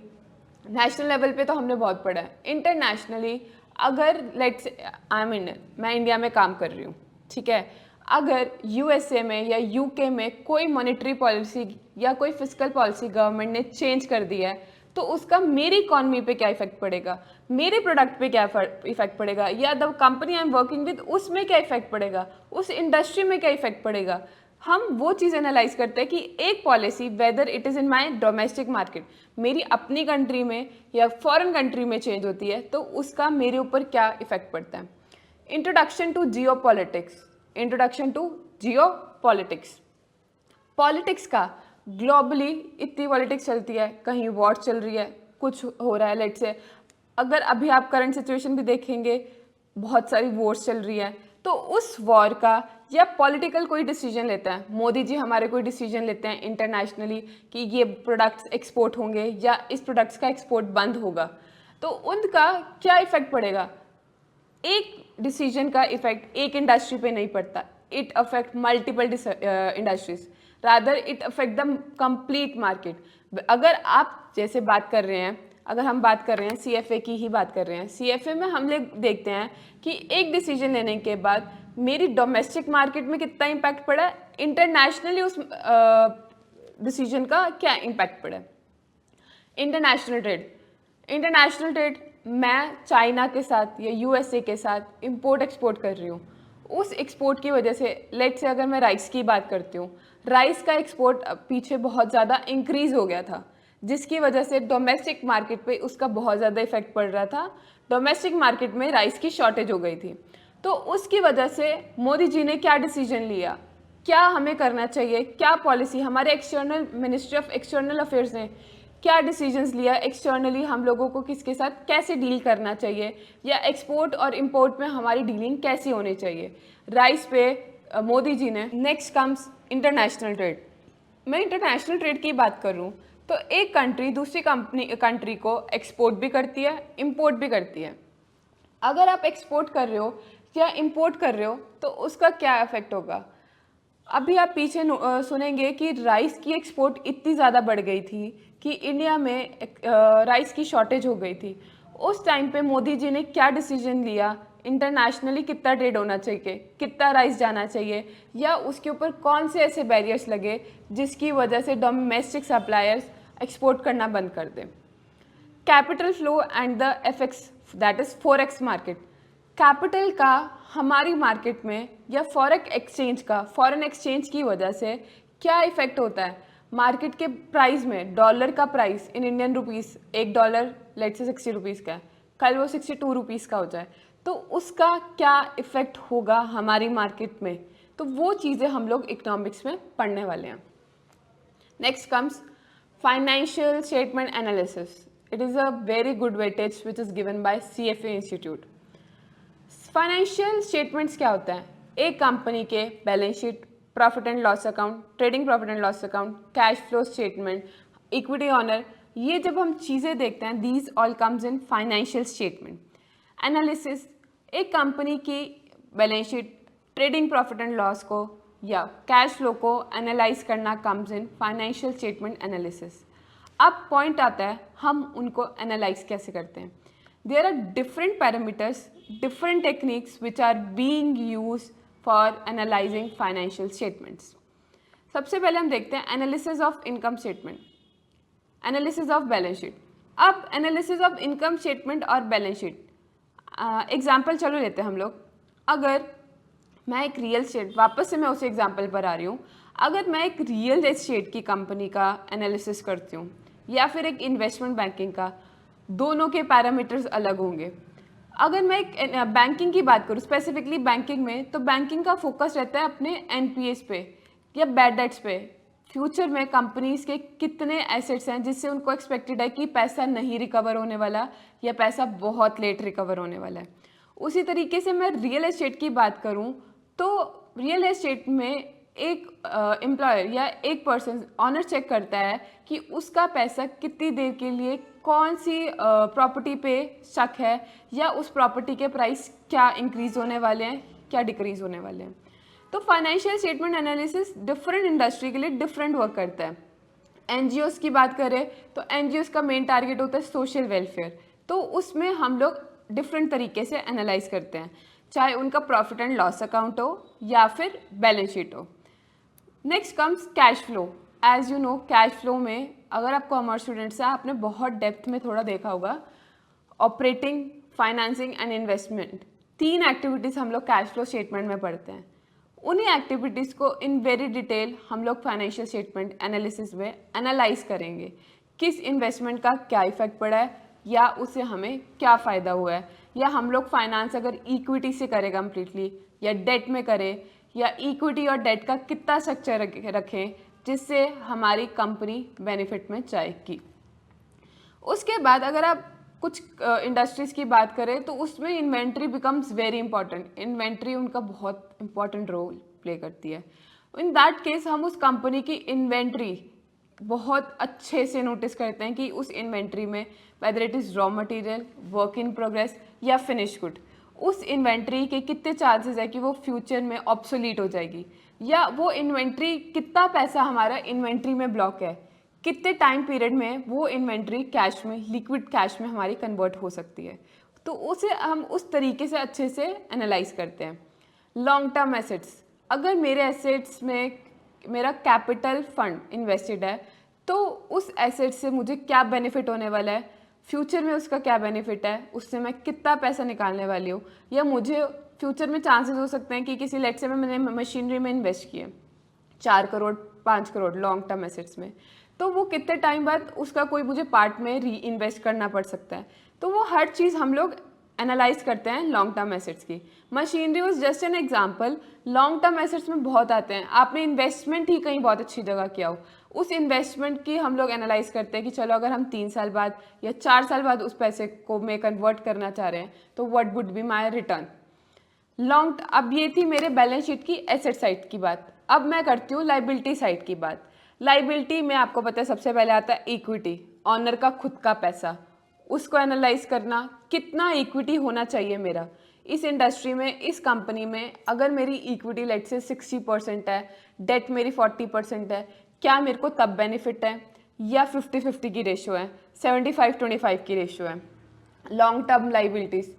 national level पे तो हमने बहुत पढ़ा है, इंटरनेशनली अगर लेट्स आई मीन मैं इंडिया में काम कर रही हूँ, ठीक है, अगर USA में या UK में कोई मॉनेटरी पॉलिसी या कोई फिस्कल पॉलिसी गवर्नमेंट ने चेंज कर दी है, तो उसका मेरी इकॉनमी पे क्या इफेक्ट पड़ेगा, मेरे प्रोडक्ट पे क्या इफेक्ट पड़ेगा, या the company I am working with उसमें क्या इफेक्ट पड़ेगा, उस इंडस्ट्री में क्या इफेक्ट पड़ेगा। हम वो चीज़ एनालाइज करते हैं कि एक policy whether it is in my domestic market, मेरी अपनी कंट्री में या फॉरेन कंट्री में चेंज होती है, तो उसका मेरे ऊपर क्या इफेक्ट पड़ता है। Introduction to geopolitics. Introduction to geopolitics, politics का ग्लोबली इतनी पॉलिटिक्स चलती है, कहीं वॉर चल रही है, कुछ हो रहा है, लेट्स से अगर अभी आप करंट सिचुएशन भी देखेंगे, बहुत सारी वॉर्स चल रही है, तो उस वॉर का या पॉलिटिकल कोई डिसीजन लेता है, मोदी जी हमारे कोई डिसीजन लेते हैं इंटरनेशनली कि ये प्रोडक्ट्स एक्सपोर्ट होंगे या इस प्रोडक्ट्स का एक्सपोर्ट बंद होगा, तो उनका क्या इफेक्ट पड़ेगा। एक डिसीजन का इफेक्ट एक इंडस्ट्री पे नहीं पड़ता, it affect multiple industries, rather it affect the complete market. अगर आप जैसे बात कर रहे हैं, अगर हम बात कर रहे हैं CFA की ही बात कर रहे हैं, CFA में हम लोग देखते हैं कि एक डिसीजन लेने के बाद मेरी डोमेस्टिक मार्केट में कितना इम्पैक्ट पड़ा, इंटरनेशनली उस डिसीजन का क्या इम्पैक्ट पड़ा। इंटरनेशनल ट्रेड, इंटरनेशनल ट्रेड मैं चाइना के साथ या USA के साथ इंपोर्ट एक्सपोर्ट कर रही हूँ, उस एक्सपोर्ट की वजह से लेट्स से अगर मैं राइस की बात करती हूँ, राइस का एक्सपोर्ट पीछे बहुत ज़्यादा इंक्रीज हो गया था, जिसकी वजह से डोमेस्टिक मार्केट पे उसका बहुत ज़्यादा इफेक्ट पड़ रहा था, डोमेस्टिक मार्केट में राइस की शॉर्टेज हो गई थी। तो उसकी वजह से मोदी जी ने क्या डिसीजन लिया, क्या हमें करना चाहिए, क्या पॉलिसी, हमारे external ministry of external affairs ने क्या डिसीजंस लिया, एक्सटर्नली हम लोगों को किसके साथ कैसे डील करना चाहिए, या एक्सपोर्ट और इंपोर्ट में हमारी डीलिंग कैसी होनी चाहिए, राइस पे मोदी जी ने। Next comes international trade. मैं इंटरनेशनल ट्रेड की बात करूं तो एक कंट्री दूसरी कंट्री को एक्सपोर्ट भी करती है, इंपोर्ट भी करती है। अगर आप एक्सपोर्ट कर रहे हो या इंपोर्ट कर रहे हो तो उसका क्या इफेक्ट होगा। अभी आप पीछे सुनेंगे कि राइस की एक्सपोर्ट इतनी ज़्यादा बढ़ गई थी कि इंडिया में राइस की शॉर्टेज हो गई थी। उस टाइम पे मोदी जी ने क्या डिसीजन लिया, इंटरनेशनली कितना ट्रेड होना चाहिए, कितना राइस जाना चाहिए, या उसके ऊपर कौन से ऐसे बैरियर्स लगे जिसकी वजह से डोमेस्टिक सप्लायर्स एक्सपोर्ट करना बंद कर दें। Capital flow and the FX, that is forex market. Capital का हमारी मार्केट में या फॉरेक्स एक्सचेंज का, फॉरेन एक्सचेंज की वजह से क्या इफेक्ट होता है मार्केट के प्राइस में। डॉलर का price in Indian rupees, $1 let से 60 रुपीज़ का है, कल वो 62 रुपीज़ का हो जाए, तो उसका क्या इफेक्ट होगा हमारी मार्केट में। तो वो चीज़ें हम लोग इकोनॉमिक्स में पढ़ने वाले हैं। Next comes financial statement analysis. It is a very good weightage which is given by CFA institute. Financial statements क्या होता है? एक कंपनी के balance sheet, profit and loss account, trading profit and loss account, cash flow statement, equity owner, ये जब हम चीज़ें देखते हैं, these all comes in financial statement analysis. एक कंपनी की balance sheet, trading profit and loss को या कैश फ्लो को एनालाइज करना comes in financial statement analysis. अब पॉइंट आता है हम उनको एनालाइज कैसे करते हैं। There are different parameters, different techniques which are being used for analyzing financial statements. सबसे पहले हम देखते हैं analysis of income statement, analysis of balance sheet. अब एनालिसिस ऑफ इनकम स्टेटमेंट और बैलेंस शीट, एग्जाम्पल चलो लेते हैं हम लोग। अगर मैं एक रियल एस्टेट, वापस से मैं उस एग्जाम्पल पर आ रही हूँ, अगर मैं एक रियल एस्टेट की कंपनी का एनालिसिस करती हूँ या फिर एक इन्वेस्टमेंट बैंकिंग का, दोनों के पैरामीटर्स अलग होंगे। अगर मैं एक बैंकिंग की बात करूँ, स्पेसिफिकली बैंकिंग में, तो बैंकिंग का फोकस रहता है अपने NPAs पे या बैड डेट्स पे। फ्यूचर में कंपनीज के कितने एसेट्स हैं जिससे उनको एक्सपेक्टेड है कि पैसा नहीं रिकवर होने वाला या पैसा बहुत लेट रिकवर होने वाला है। उसी तरीके से मैं रियल एस्टेट की बात करूँ तो रियल एस्टेट में एक एम्प्लॉयर या एक पर्सन ऑनर चेक करता है कि उसका पैसा कितनी देर के लिए कौन सी प्रॉपर्टी पे स्टक है या उस प्रॉपर्टी के प्राइस क्या इंक्रीज होने वाले हैं, क्या डिक्रीज होने वाले हैं। तो financial statement analysis different industry के लिए डिफरेंट वर्क करता है। NGOs की बात करें तो NGOs का मेन टारगेट होता है सोशल वेलफेयर, तो उसमें हम लोग डिफरेंट तरीके से एनालाइज करते हैं, चाहे उनका प्रॉफिट एंड लॉस अकाउंट हो या फिर बैलेंस शीट हो। Next comes cash flow. As you know, cash flow में अगर आप कॉमर्स स्टूडेंट्स हैं, आपने बहुत डेप्थ में थोड़ा देखा होगा। Operating, financing and investment, 3 activities हम लोग कैश फ्लो स्टेटमेंट में पढ़ते हैं। उन्हीं एक्टिविटीज़ को इन वेरी डिटेल हम लोग फाइनेंशियल स्टेटमेंट एनालिसिस में एनालाइज करेंगे। किस इन्वेस्टमेंट का क्या इफेक्ट पड़ा है या उससे हमें क्या फ़ायदा हुआ है, या हम लोग फाइनेंस अगर इक्विटी से करें कम्प्लीटली या डेट में करें, या इक्विटी और डेट का कितना स्ट्रक्चर रखें जिससे हमारी कंपनी बेनिफिट में जाएगी। उसके बाद अगर आप कुछ इंडस्ट्रीज़ की बात करें तो उसमें inventory becomes very important. Inventory उनका बहुत इंपॉर्टेंट रोल प्ले करती है। इन दैट केस हम उस कंपनी की इन्वेंट्री बहुत अच्छे से नोटिस करते हैं कि उस इन्वेंट्री में whether it is raw material, work in progress या फिनिश गुड, उस इन्वेंट्री के कितने चांसेस है कि वो फ्यूचर में ऑब्सोलीट हो जाएगी, या वो इन्वेंट्री, कितना पैसा हमारा इन्वेंट्री में ब्लॉक है, कितने टाइम पीरियड में वो इन्वेंट्री कैश में, लिक्विड कैश में हमारी कन्वर्ट हो सकती है। तो उसे हम उस तरीके से अच्छे से एनालाइज करते हैं। लॉन्ग टर्म एसेट्स, अगर मेरे एसेट्स में मेरा कैपिटल फंड इन्वेस्टेड है तो उस एसेट से मुझे क्या बेनिफिट होने वाला है, फ्यूचर में उसका क्या बेनिफिट है, उससे मैं कितना पैसा निकालने वाली हूँ, या मुझे फ्यूचर में चांसेस हो सकते हैं कि किसी लेट से मैंने मशीनरी में इन्वेस्ट किए 4 crore 5 crore long term assets में, तो वो कितने टाइम बाद उसका कोई मुझे पार्ट में री इन्वेस्ट करना पड़ सकता है। तो वो हर चीज़ हम लोग एनालाइज करते हैं लॉन्ग टर्म एसेट्स की। Machinery was just an example, long term assets में बहुत आते हैं। आपने इन्वेस्टमेंट ही कहीं बहुत अच्छी जगह किया हो, उस इन्वेस्टमेंट की हम लोग एनालाइज करते हैं कि चलो अगर हम 3 साल बाद या 4 साल बाद उस पैसे को मैं कन्वर्ट करना चाह रहे हैं तो what would be my return long. अब ये थी मेरे बैलेंस शीट की एसेट साइड की बात। अब मैं करती हूँ लाइबिलिटी साइड की बात। लाइबिलिटी में आपको पता है सबसे पहले आता है इक्विटी, ऑनर का खुद का पैसा, उसको एनालाइज करना कितना इक्विटी होना चाहिए मेरा इस इंडस्ट्री में, इस कंपनी में। अगर मेरी इक्विटी लेट से 60% है, डेट मेरी 40% है, क्या मेरे को तब बेनिफिट है, या 50-50 की रेशो है, 75-25 की रेशो है। लॉन्ग टर्म लाइबिलिटीज़,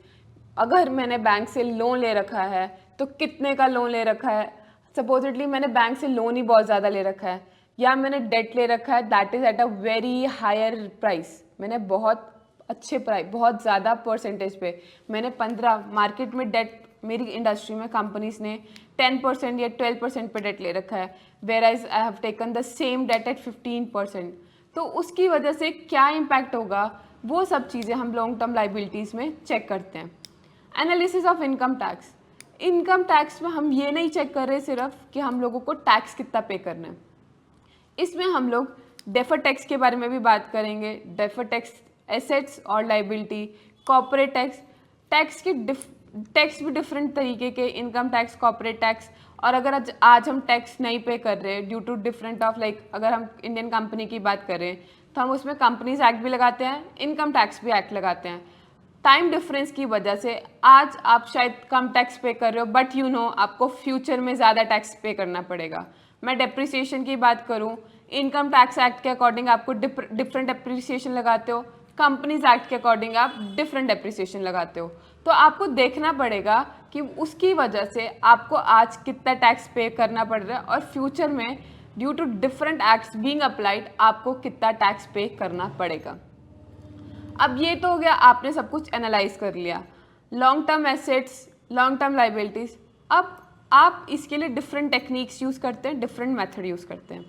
अगर मैंने बैंक से लोन ले रखा है तो कितने का लोन ले रखा है, सपोजिटली मैंने बैंक से लोन ही बहुत ज़्यादा ले रखा है, या मैंने डेट ले रखा है that is at a very higher price, मैंने बहुत अच्छे प्राइस, बहुत ज़्यादा परसेंटेज पे, मैंने 15 मार्केट में डेट, मेरी इंडस्ट्री में कंपनीज ने 10% या 12% पे डेट ले रखा है, where as I have taken the same debt at 15%। तो उसकी वजह से क्या इम्पैक्ट होगा, वो सब चीज़ें हम लॉन्ग टर्म लाइबिलिटीज़ में चेक करते हैं। Analysis of income tax, income tax में हम ये नहीं चेक कर रहे सिर्फ कि हम लोगों को टैक्स कितना पे करना है, इसमें हम लोग डेफर टैक्स के बारे में भी बात करेंगे। डेफर टैक्स एसेट्स और लाइबिलिटी, कॉर्पोरेट टैक्स, टैक्स भी डिफरेंट तरीके के, इनकम टैक्स, कॉर्पोरेट टैक्स। और अगर आज हम टैक्स नहीं पे कर रहे due to different of like अगर हम इंडियन कंपनी की बात करें तो हम उसमें कंपनीज एक्ट भी लगाते हैं, इनकम टैक्स भी एक्ट लगाते हैं। टाइम डिफरेंस की वजह से आज आप शायद कम टैक्स पे कर रहे हो, बट यू नो आपको फ्यूचर में ज़्यादा टैक्स पे करना पड़ेगा। मैं डेप्रिसिएशन की बात करूं, इनकम टैक्स एक्ट के अकॉर्डिंग आपको डिफरेंट डेप्रिसिएशन लगाते हो, कंपनीज एक्ट के अकॉर्डिंग आप डिफरेंट डेप्रिसिएशन लगाते हो। तो आपको देखना पड़ेगा कि उसकी वजह से आपको आज कितना टैक्स पे करना पड़ रहा है और फ्यूचर में due to different acts being applied आपको कितना टैक्स पे करना पड़ेगा। अब ये तो हो गया, आपने सब कुछ एनालाइज कर लिया, long term assets, long term liabilities. अब आप इसके लिए डिफरेंट टेक्निक्स यूज़ करते हैं, डिफरेंट मेथड यूज़ करते हैं।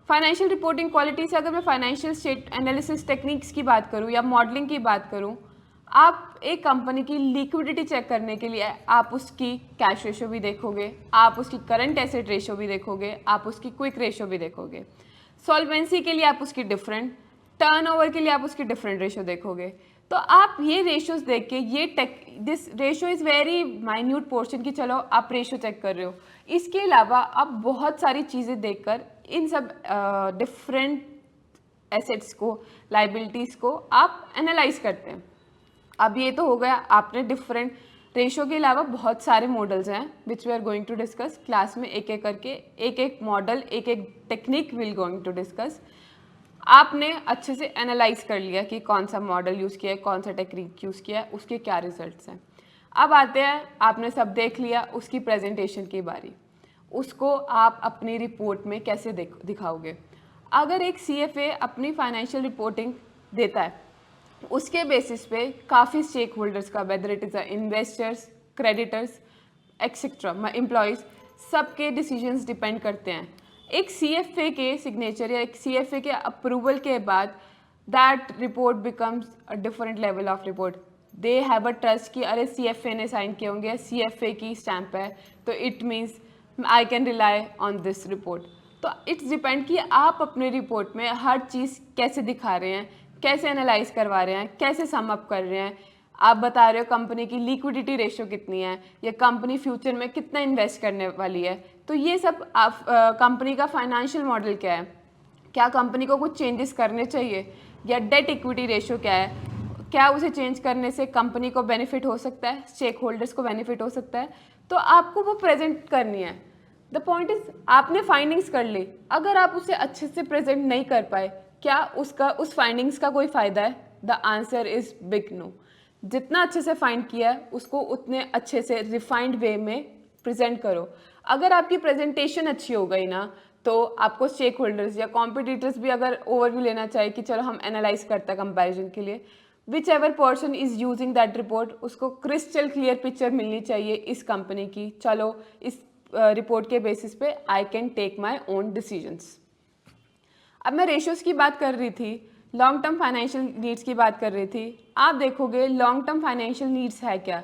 फाइनेंशियल रिपोर्टिंग क्वालिटी से अगर मैं फाइनेंशियल स्टेट एनालिसिस टेक्निक्स की बात करूं या मॉडलिंग की बात करूं, आप एक कंपनी की लिक्विडिटी चेक करने के लिए आप उसकी कैश रेशो भी देखोगे, आप उसकी करंट एसेट रेशो भी देखोगे, आप उसकी क्विक रेशो भी देखोगे। सॉल्वेंसी के लिए आप उसकी डिफरेंट, टर्नओवर के लिए आप उसकी डिफरेंट रेशो देखोगे। तो आप ये रेशोज देख के this ratio is very minute portion की चलो आप रेशो चेक कर रहे हो। इसके अलावा आप बहुत सारी चीज़ें देखकर इन सब डिफरेंट एसेट्स को, लाइबिलिटीज़ को आप एनालाइज करते हैं। अब ये तो हो गया, आपने डिफरेंट रेशो के अलावा बहुत सारे मॉडल्स हैं which we are going to discuss class में, एक एक करके एक एक मॉडल, एक एक technique will going to discuss. आपने अच्छे से एनालाइज कर लिया कि कौन सा मॉडल यूज़ किया है, कौन सा टेक्निक यूज़ किया है, उसके क्या रिजल्ट्स हैं। अब आते हैं, आपने सब देख लिया, उसकी प्रेजेंटेशन की बारी। उसको आप अपनी रिपोर्ट में कैसे दिखाओगे। अगर एक CFA अपनी फाइनेंशियल रिपोर्टिंग देता है, उसके बेसिस पे काफ़ी स्टेक होल्डर्स का, whether it is investors, creditors etcetera, employees, सबके डिसीजंस डिपेंड करते हैं। एक CFA के सिग्नेचर या एक CFA के अप्रूवल के बाद that report becomes a different level of report. They have a trust कि अरे CFA ने साइन किए होंगे, CFA की स्टैंप है, तो it means I can rely on this report. तो इट्स डिपेंड कि आप अपने रिपोर्ट में हर चीज़ कैसे दिखा रहे हैं, कैसे एनालाइज करवा रहे हैं, कैसे सम अप कर रहे हैं। आप बता रहे हो कंपनी की लिक्विडिटी रेशो कितनी है या कंपनी फ्यूचर में कितना इन्वेस्ट करने वाली है। तो ये सब कंपनी का फाइनेंशियल मॉडल क्या है, क्या कंपनी को कुछ चेंजेस करने चाहिए, या डेट इक्विटी रेशो क्या है, क्या उसे चेंज करने से कंपनी को बेनिफिट हो सकता है, स्टेक होल्डर्स को बेनिफिट हो सकता है। तो आपको वो प्रेजेंट करनी है। द पॉइंट इज, आपने फाइंडिंग्स कर ली, अगर आप उसे अच्छे से प्रेजेंट नहीं कर पाए, क्या उस फाइंडिंग्स का कोई फ़ायदा है? The answer is big no. जितना अच्छे से फाइंड किया है उसको उतने अच्छे से रिफाइंड वे में प्रेजेंट करो। अगर आपकी प्रेजेंटेशन अच्छी हो गई ना, तो आपको स्टेक होल्डर्स या कॉम्पिटिटर्स भी अगर ओवरव्यू लेना चाहे कि चलो हम एनालाइज करते हैं कंपैरिजन के लिए, which ever person is using that report, उसको क्रिस्टल क्लियर पिक्चर मिलनी चाहिए इस कंपनी की। चलो इस रिपोर्ट के बेसिस पे I can take my own decisions. अब मैं रेशियोज की बात कर रही थी, लॉन्ग टर्म फाइनेंशियल नीड्स की बात कर रही थी। आप देखोगे लॉन्ग टर्म फाइनेंशियल नीड्स है क्या?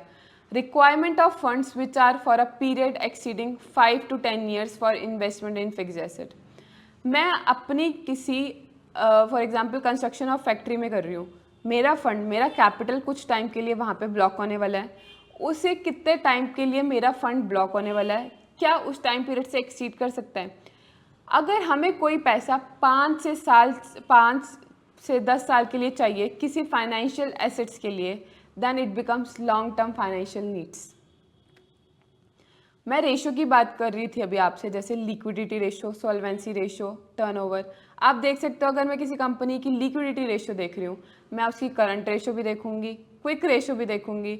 Requirement of funds which are for a period exceeding 5 to 10 years for investment in fix asset. मैं अपनी किसी for example construction of factory में कर रही हूँ, मेरा फंड, मेरा कैपिटल कुछ टाइम के लिए वहाँ पे ब्लॉक होने वाला है। उसे कितने टाइम के लिए मेरा फंड ब्लॉक होने वाला है, क्या उस टाइम पीरियड से एक्सीड कर सकता है? अगर हमें कोई पैसा 5 से 10 साल के लिए चाहिए किसी फाइनेंशियल एसेट्स के लिए, then it becomes long term financial needs. मैं रेशो की बात कर रही थी अभी आपसे, जैसे liquidity ratio, solvency ratio, turnover. आप देख सकते हो, अगर मैं किसी कंपनी की लिक्विडिटी रेशो देख रही हूँ, मैं उसकी करंट रेशो भी देखूंगी, क्विक रेशो भी देखूंगी,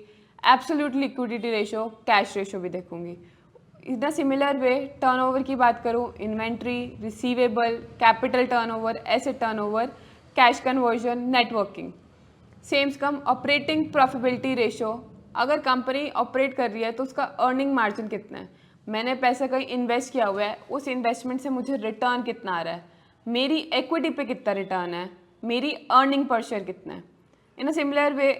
absolute liquidity ratio, cash ratio भी देखूंगी। इन अ सिमिलर वे टर्नओवर की बात करूँ, inventory, receivable, capital turnover, asset turnover, cash conversion, networking. Same's come operating profitability ratio, अगर कंपनी ऑपरेट कर रही है तो उसका अर्निंग मार्जिन कितना है, मैंने पैसा कहीं इन्वेस्ट किया हुआ है, उस इन्वेस्टमेंट से मुझे रिटर्न कितना आ रहा है, मेरी इक्विटी पे कितना रिटर्न है, मेरी अर्निंग पर शेयर कितना है। In a similar way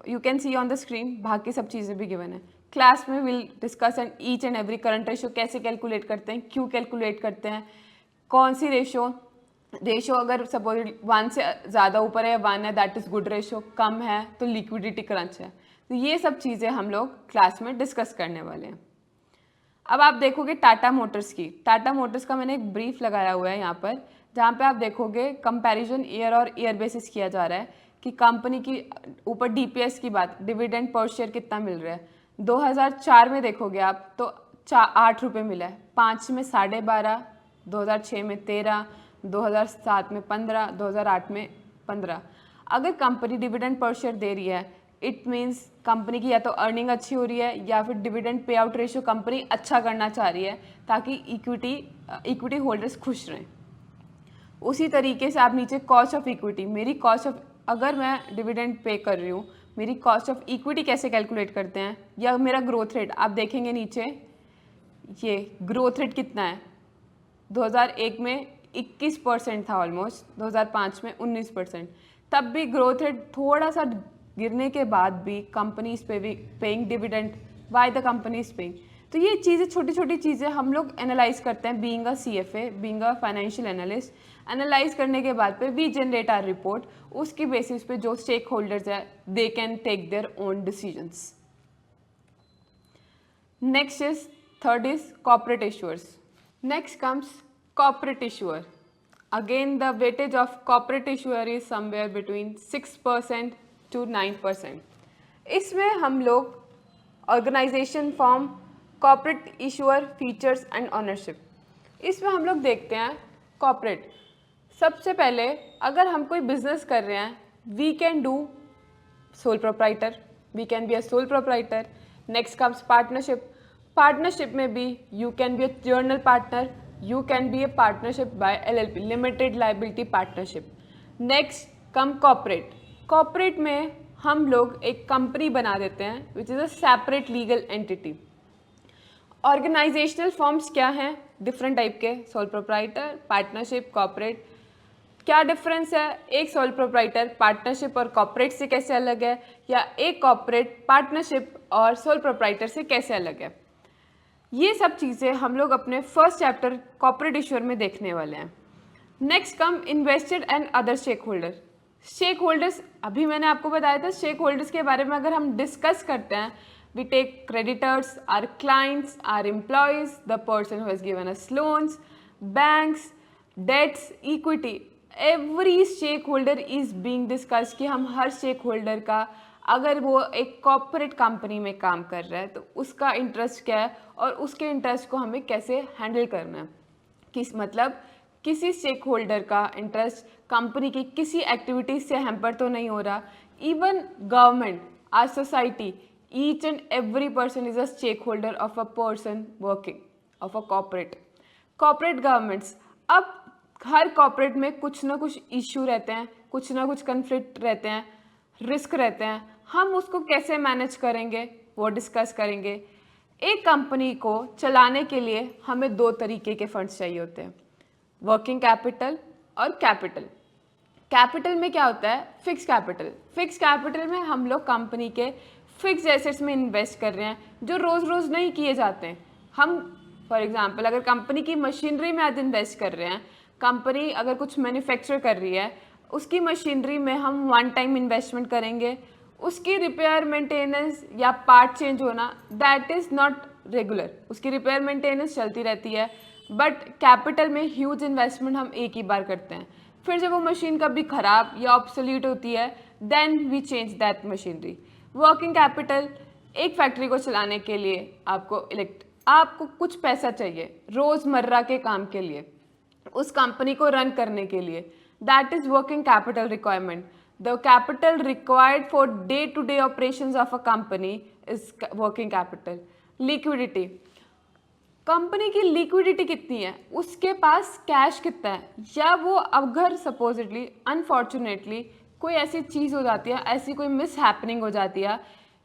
you can see on the screen, बाकी सब चीज़ें भी गिवन है। क्लास में will discuss and each and every current ratio कैसे कैलकुलेट करते हैं, क्यों कैलकुलेट करते हैं, कौन सी रेशो अगर सपोज 1 से ज़्यादा ऊपर है, 1 है दैट इज़ गुड रेशो, कम है तो लिक्विडिटी क्रंच है। तो ये सब चीज़ें हम लोग क्लास में डिस्कस करने वाले हैं। अब आप देखोगे टाटा मोटर्स की, टाटा मोटर्स का मैंने एक ब्रीफ लगाया हुआ है यहाँ पर, जहाँ पे आप देखोगे कंपैरिजन ईयर और ईयर बेसिस किया जा रहा है कि कंपनी की ऊपर डीपीएस की बात, डिविडेंड पर शेयर कितना मिल रहा है। 2004 में देखोगे आप तो 8 रुपये मिला है, 5 में 12.5, 2006 में 13, 2007 में 15, 2008 में 15। अगर कंपनी डिविडेंड पर शेयर दे रही है इट मीन्स कंपनी की या तो अर्निंग अच्छी हो रही है या फिर dividend pay out ratio company अच्छा करना चाह रही है ताकि इक्विटी होल्डर्स खुश रहें। उसी तरीके से आप नीचे कॉस्ट ऑफ इक्विटी, मेरी कॉस्ट ऑफ, अगर मैं डिविडेंड पे कर रही हूँ मेरी कॉस्ट ऑफ इक्विटी कैसे कैलकुलेट करते हैं, या मेरा ग्रोथ रेट आप देखेंगे नीचे, ये ग्रोथ रेट कितना है, 2001 में 21% था ऑलमोस्ट, 2005 में 19%। तब भी ग्रोथ रेट थोड़ा सा गिरने के बाद भी company is paying dividend, why the company is paying. तो ये चीज़ें, छोटी छोटी चीज़ें हम लोग एनालाइज करते हैं, being a CFA, being a financial analyst. Analyse करने के बाद पे वी जनरेट आर रिपोर्ट, उसकी बेसिस पे जो स्टेक होल्डर्स है they can take their own decisions. Next is, third is corporate issuers. Next comes corporate issuer. Again, the weightage of corporate issuer is somewhere between 6% to 9%. इसमें हम लोग organisation form, corporate issuer, features and ownership, इसमें हम लोग देखते हैं corporate. सबसे पहले अगर हम कोई बिजनेस कर रहे हैं we can do sole proprietor, we can be a sole proprietor. Next comes partnership, partnership में भी you can be a general partner, you can be a partnership by LLP, limited liability partnership. next come corporate, corporate में हम लोग एक company बना देते हैं which is a separate legal entity. Organisational forms क्या हैं, डिफरेंट टाइप के, सोल प्रोप्राइटर, पार्टनरशिप, कॉर्पोरेट। क्या डिफरेंस है, एक सोल प्रोप्राइटर पार्टनरशिप और कॉर्पोरेट से कैसे अलग है, या एक कॉर्पोरेट पार्टनरशिप और सोल प्रोप्राइटर से कैसे अलग है। ये सब चीज़ें हम लोग अपने फर्स्ट चैप्टर कॉर्पोरेट इशूअर में देखने वाले हैं। Next come invested and other stakeholder. Stakeholders अभी मैंने आपको बताया था, स्टेक होल्डर्स के बारे में अगर हम डिस्कस करते हैं, we take creditors, or clients, or employees, the person who has given us loans, banks, debts, equity, every stakeholder is being discuss कि हम हर स्टेक होल्डर का, अगर वो एक कॉर्पोरेट कंपनी में काम कर रहा है तो उसका इंटरेस्ट क्या है और उसके इंटरेस्ट को हमें कैसे हैंडल करना है। किस मतलब किसी स्टेक होल्डर का इंटरेस्ट कंपनी की किसी एक्टिविटीज से हैम्पर तो नहीं हो रहा। Even government, or society, each and every person is a stake holder of a person working of a corporate governments. अब हर कॉर्पोरेट में कुछ ना कुछ इश्यू रहते हैं, कुछ ना कुछ कन्फ्लिक्ट रहते हैं, रिस्क रहते हैं, हम उसको कैसे मैनेज करेंगे वो डिस्कस करेंगे। एक कंपनी को चलाने के लिए हमें दो तरीके के फंड्स चाहिए होते हैं, वर्किंग कैपिटल और कैपिटल। कैपिटल में क्या होता है, फिक्स कैपिटल। फिक्स कैपिटल में हम लोग कंपनी के फिक्स एसेट्स में इन्वेस्ट कर रहे हैं जो रोज़ रोज़ नहीं किए जाते हैं। हम फॉर एग्जांपल अगर कंपनी की मशीनरी में आज इन्वेस्ट कर रहे हैं, कंपनी अगर कुछ मैन्युफैक्चर कर रही है उसकी मशीनरी में हम वन टाइम इन्वेस्टमेंट करेंगे, उसकी रिपेयर मेंटेनेंस या पार्ट चेंज होना दैट इज़ नॉट रेगुलर, उसकी रिपेयर मेंटेनेंस चलती रहती है। बट कैपिटल में ह्यूज इन्वेस्टमेंट हम एक ही बार करते हैं, फिर जब वो मशीन कभी ख़राब या ऑब्सोल्यूट होती है then we change that machinery. Working capital, एक फैक्ट्री को चलाने के लिए आपको कुछ पैसा चाहिए रोज़मर्रा के काम के लिए, उस कंपनी को रन करने के लिए, that is working capital requirement. The capital required for day-to-day operations of a company is working capital. Liquidity, company की लिक्विडिटी कितनी है, उसके पास कैश कितना है, या वो अगर सपोजिटली अनफॉर्चुनेटली कोई ऐसी चीज़ हो जाती है, ऐसी कोई मिस हैपनिंग हो जाती है,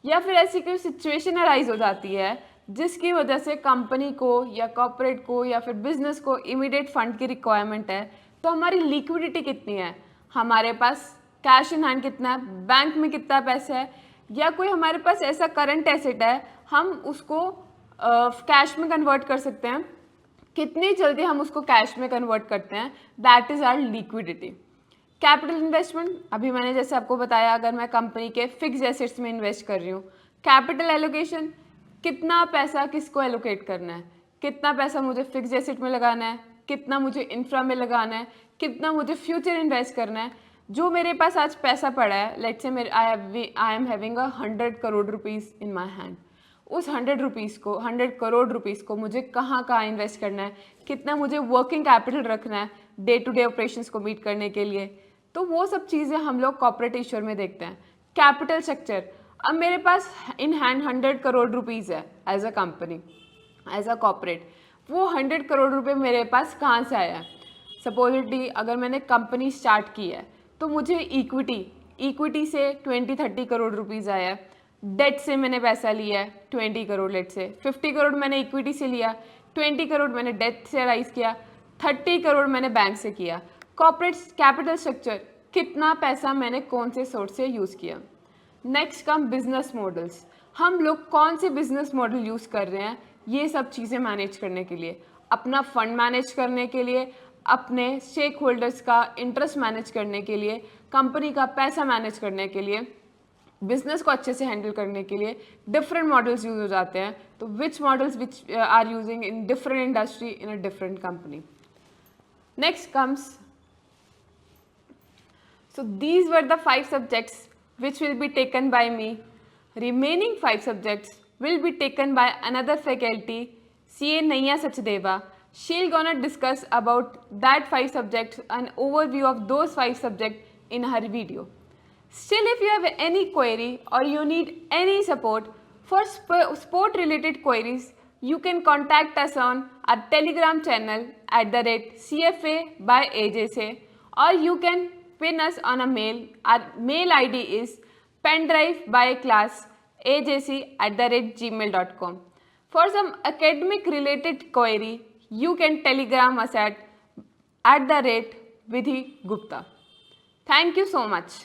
या फिर ऐसी कोई सिचुएशन अराइज हो जाती है जिसकी वजह से कंपनी को या कॉर्पोरेट को या फिर बिजनेस को इमीडिएट फंड की रिक्वायरमेंट है, तो हमारी लिक्विडिटी कितनी है, हमारे पास कैश इन हैंड कितना है, बैंक में कितना पैसा है, या कोई हमारे पास ऐसा करंट एसेट है हम उसको कैश में कन्वर्ट कर सकते हैं। कितनी जल्दी हम उसको कैश में कन्वर्ट करते हैं, that is our liquidity. Capital investment, अभी मैंने जैसे आपको बताया, अगर मैं कंपनी के फिक्स एसेट्स में इन्वेस्ट कर रही हूँ। कैपिटल एलोकेशन, कितना पैसा किसको एलोकेट करना है, कितना पैसा मुझे फिक्स एसेट में लगाना है, कितना मुझे इंफ्रा में लगाना है, कितना मुझे फ्यूचर इन्वेस्ट करना है। जो मेरे पास आज पैसा पड़ा है, लेट्स से मेरे I am having 100 crore rupees in my hand, उस 100 करोड़ रुपीज़ को मुझे कहाँ कहाँ इन्वेस्ट करना है, कितना मुझे वर्किंग कैपिटल रखना है डे टू डे ऑपरेशंस को मीट करने के लिए। तो वो सब चीज़ें हम लोग कॉर्पोरेट इश्योर में देखते हैं। कैपिटल स्ट्रक्चर, अब मेरे पास इन हैंड 100 करोड़ रुपीज़ है as a company, as a corporate, वो 100 करोड़ रुपए मेरे पास कहाँ से आया है। सपोजिटली अगर मैंने कंपनी स्टार्ट की है तो मुझे इक्विटी से 20-30 करोड़ रुपीज़ आया है। डेट से मैंने पैसा लिया है 20 करोड़, लेट से 50 करोड़ मैंने इक्विटी से लिया, 20 करोड़ मैंने डेट से राइज किया, 30 करोड़ मैंने बैंक से किया। कॉर्पोरेट कैपिटल स्ट्रक्चर, कितना पैसा मैंने कौन से सोर्स से यूज़ किया। नेक्स्ट कम बिजनेस मॉडल्स, हम लोग कौन से बिजनेस मॉडल यूज़ कर रहे हैं ये सब चीज़ें मैनेज करने के लिए, अपना फंड मैनेज करने के लिए, अपने स्टेक होल्डर्स का इंटरेस्ट मैनेज करने के लिए, कंपनी का पैसा मैनेज करने के लिए, बिजनेस को अच्छे से हैंडल करने के लिए डिफरेंट मॉडल्स यूज हो जाते हैं। तो which models which are using in different industry in a different company. Next comes, so these were the 5 subjects which will be taken by me. Remaining 5 subjects will be taken by another faculty, CA Naiya Sachdeva. She'll gonna discuss about that 5 subjects, an overview of those 5 subjects in her video. Still, if you have any query or you need any support for sport related queries, you can contact us on our Telegram channel @CFA by AJSA, or you can pin us on a mail. Our mail ID is pendrivebykclassajc@gmail.com. For some academic related query, you can telegram us at @Vidhi Gupta. Thank you so much.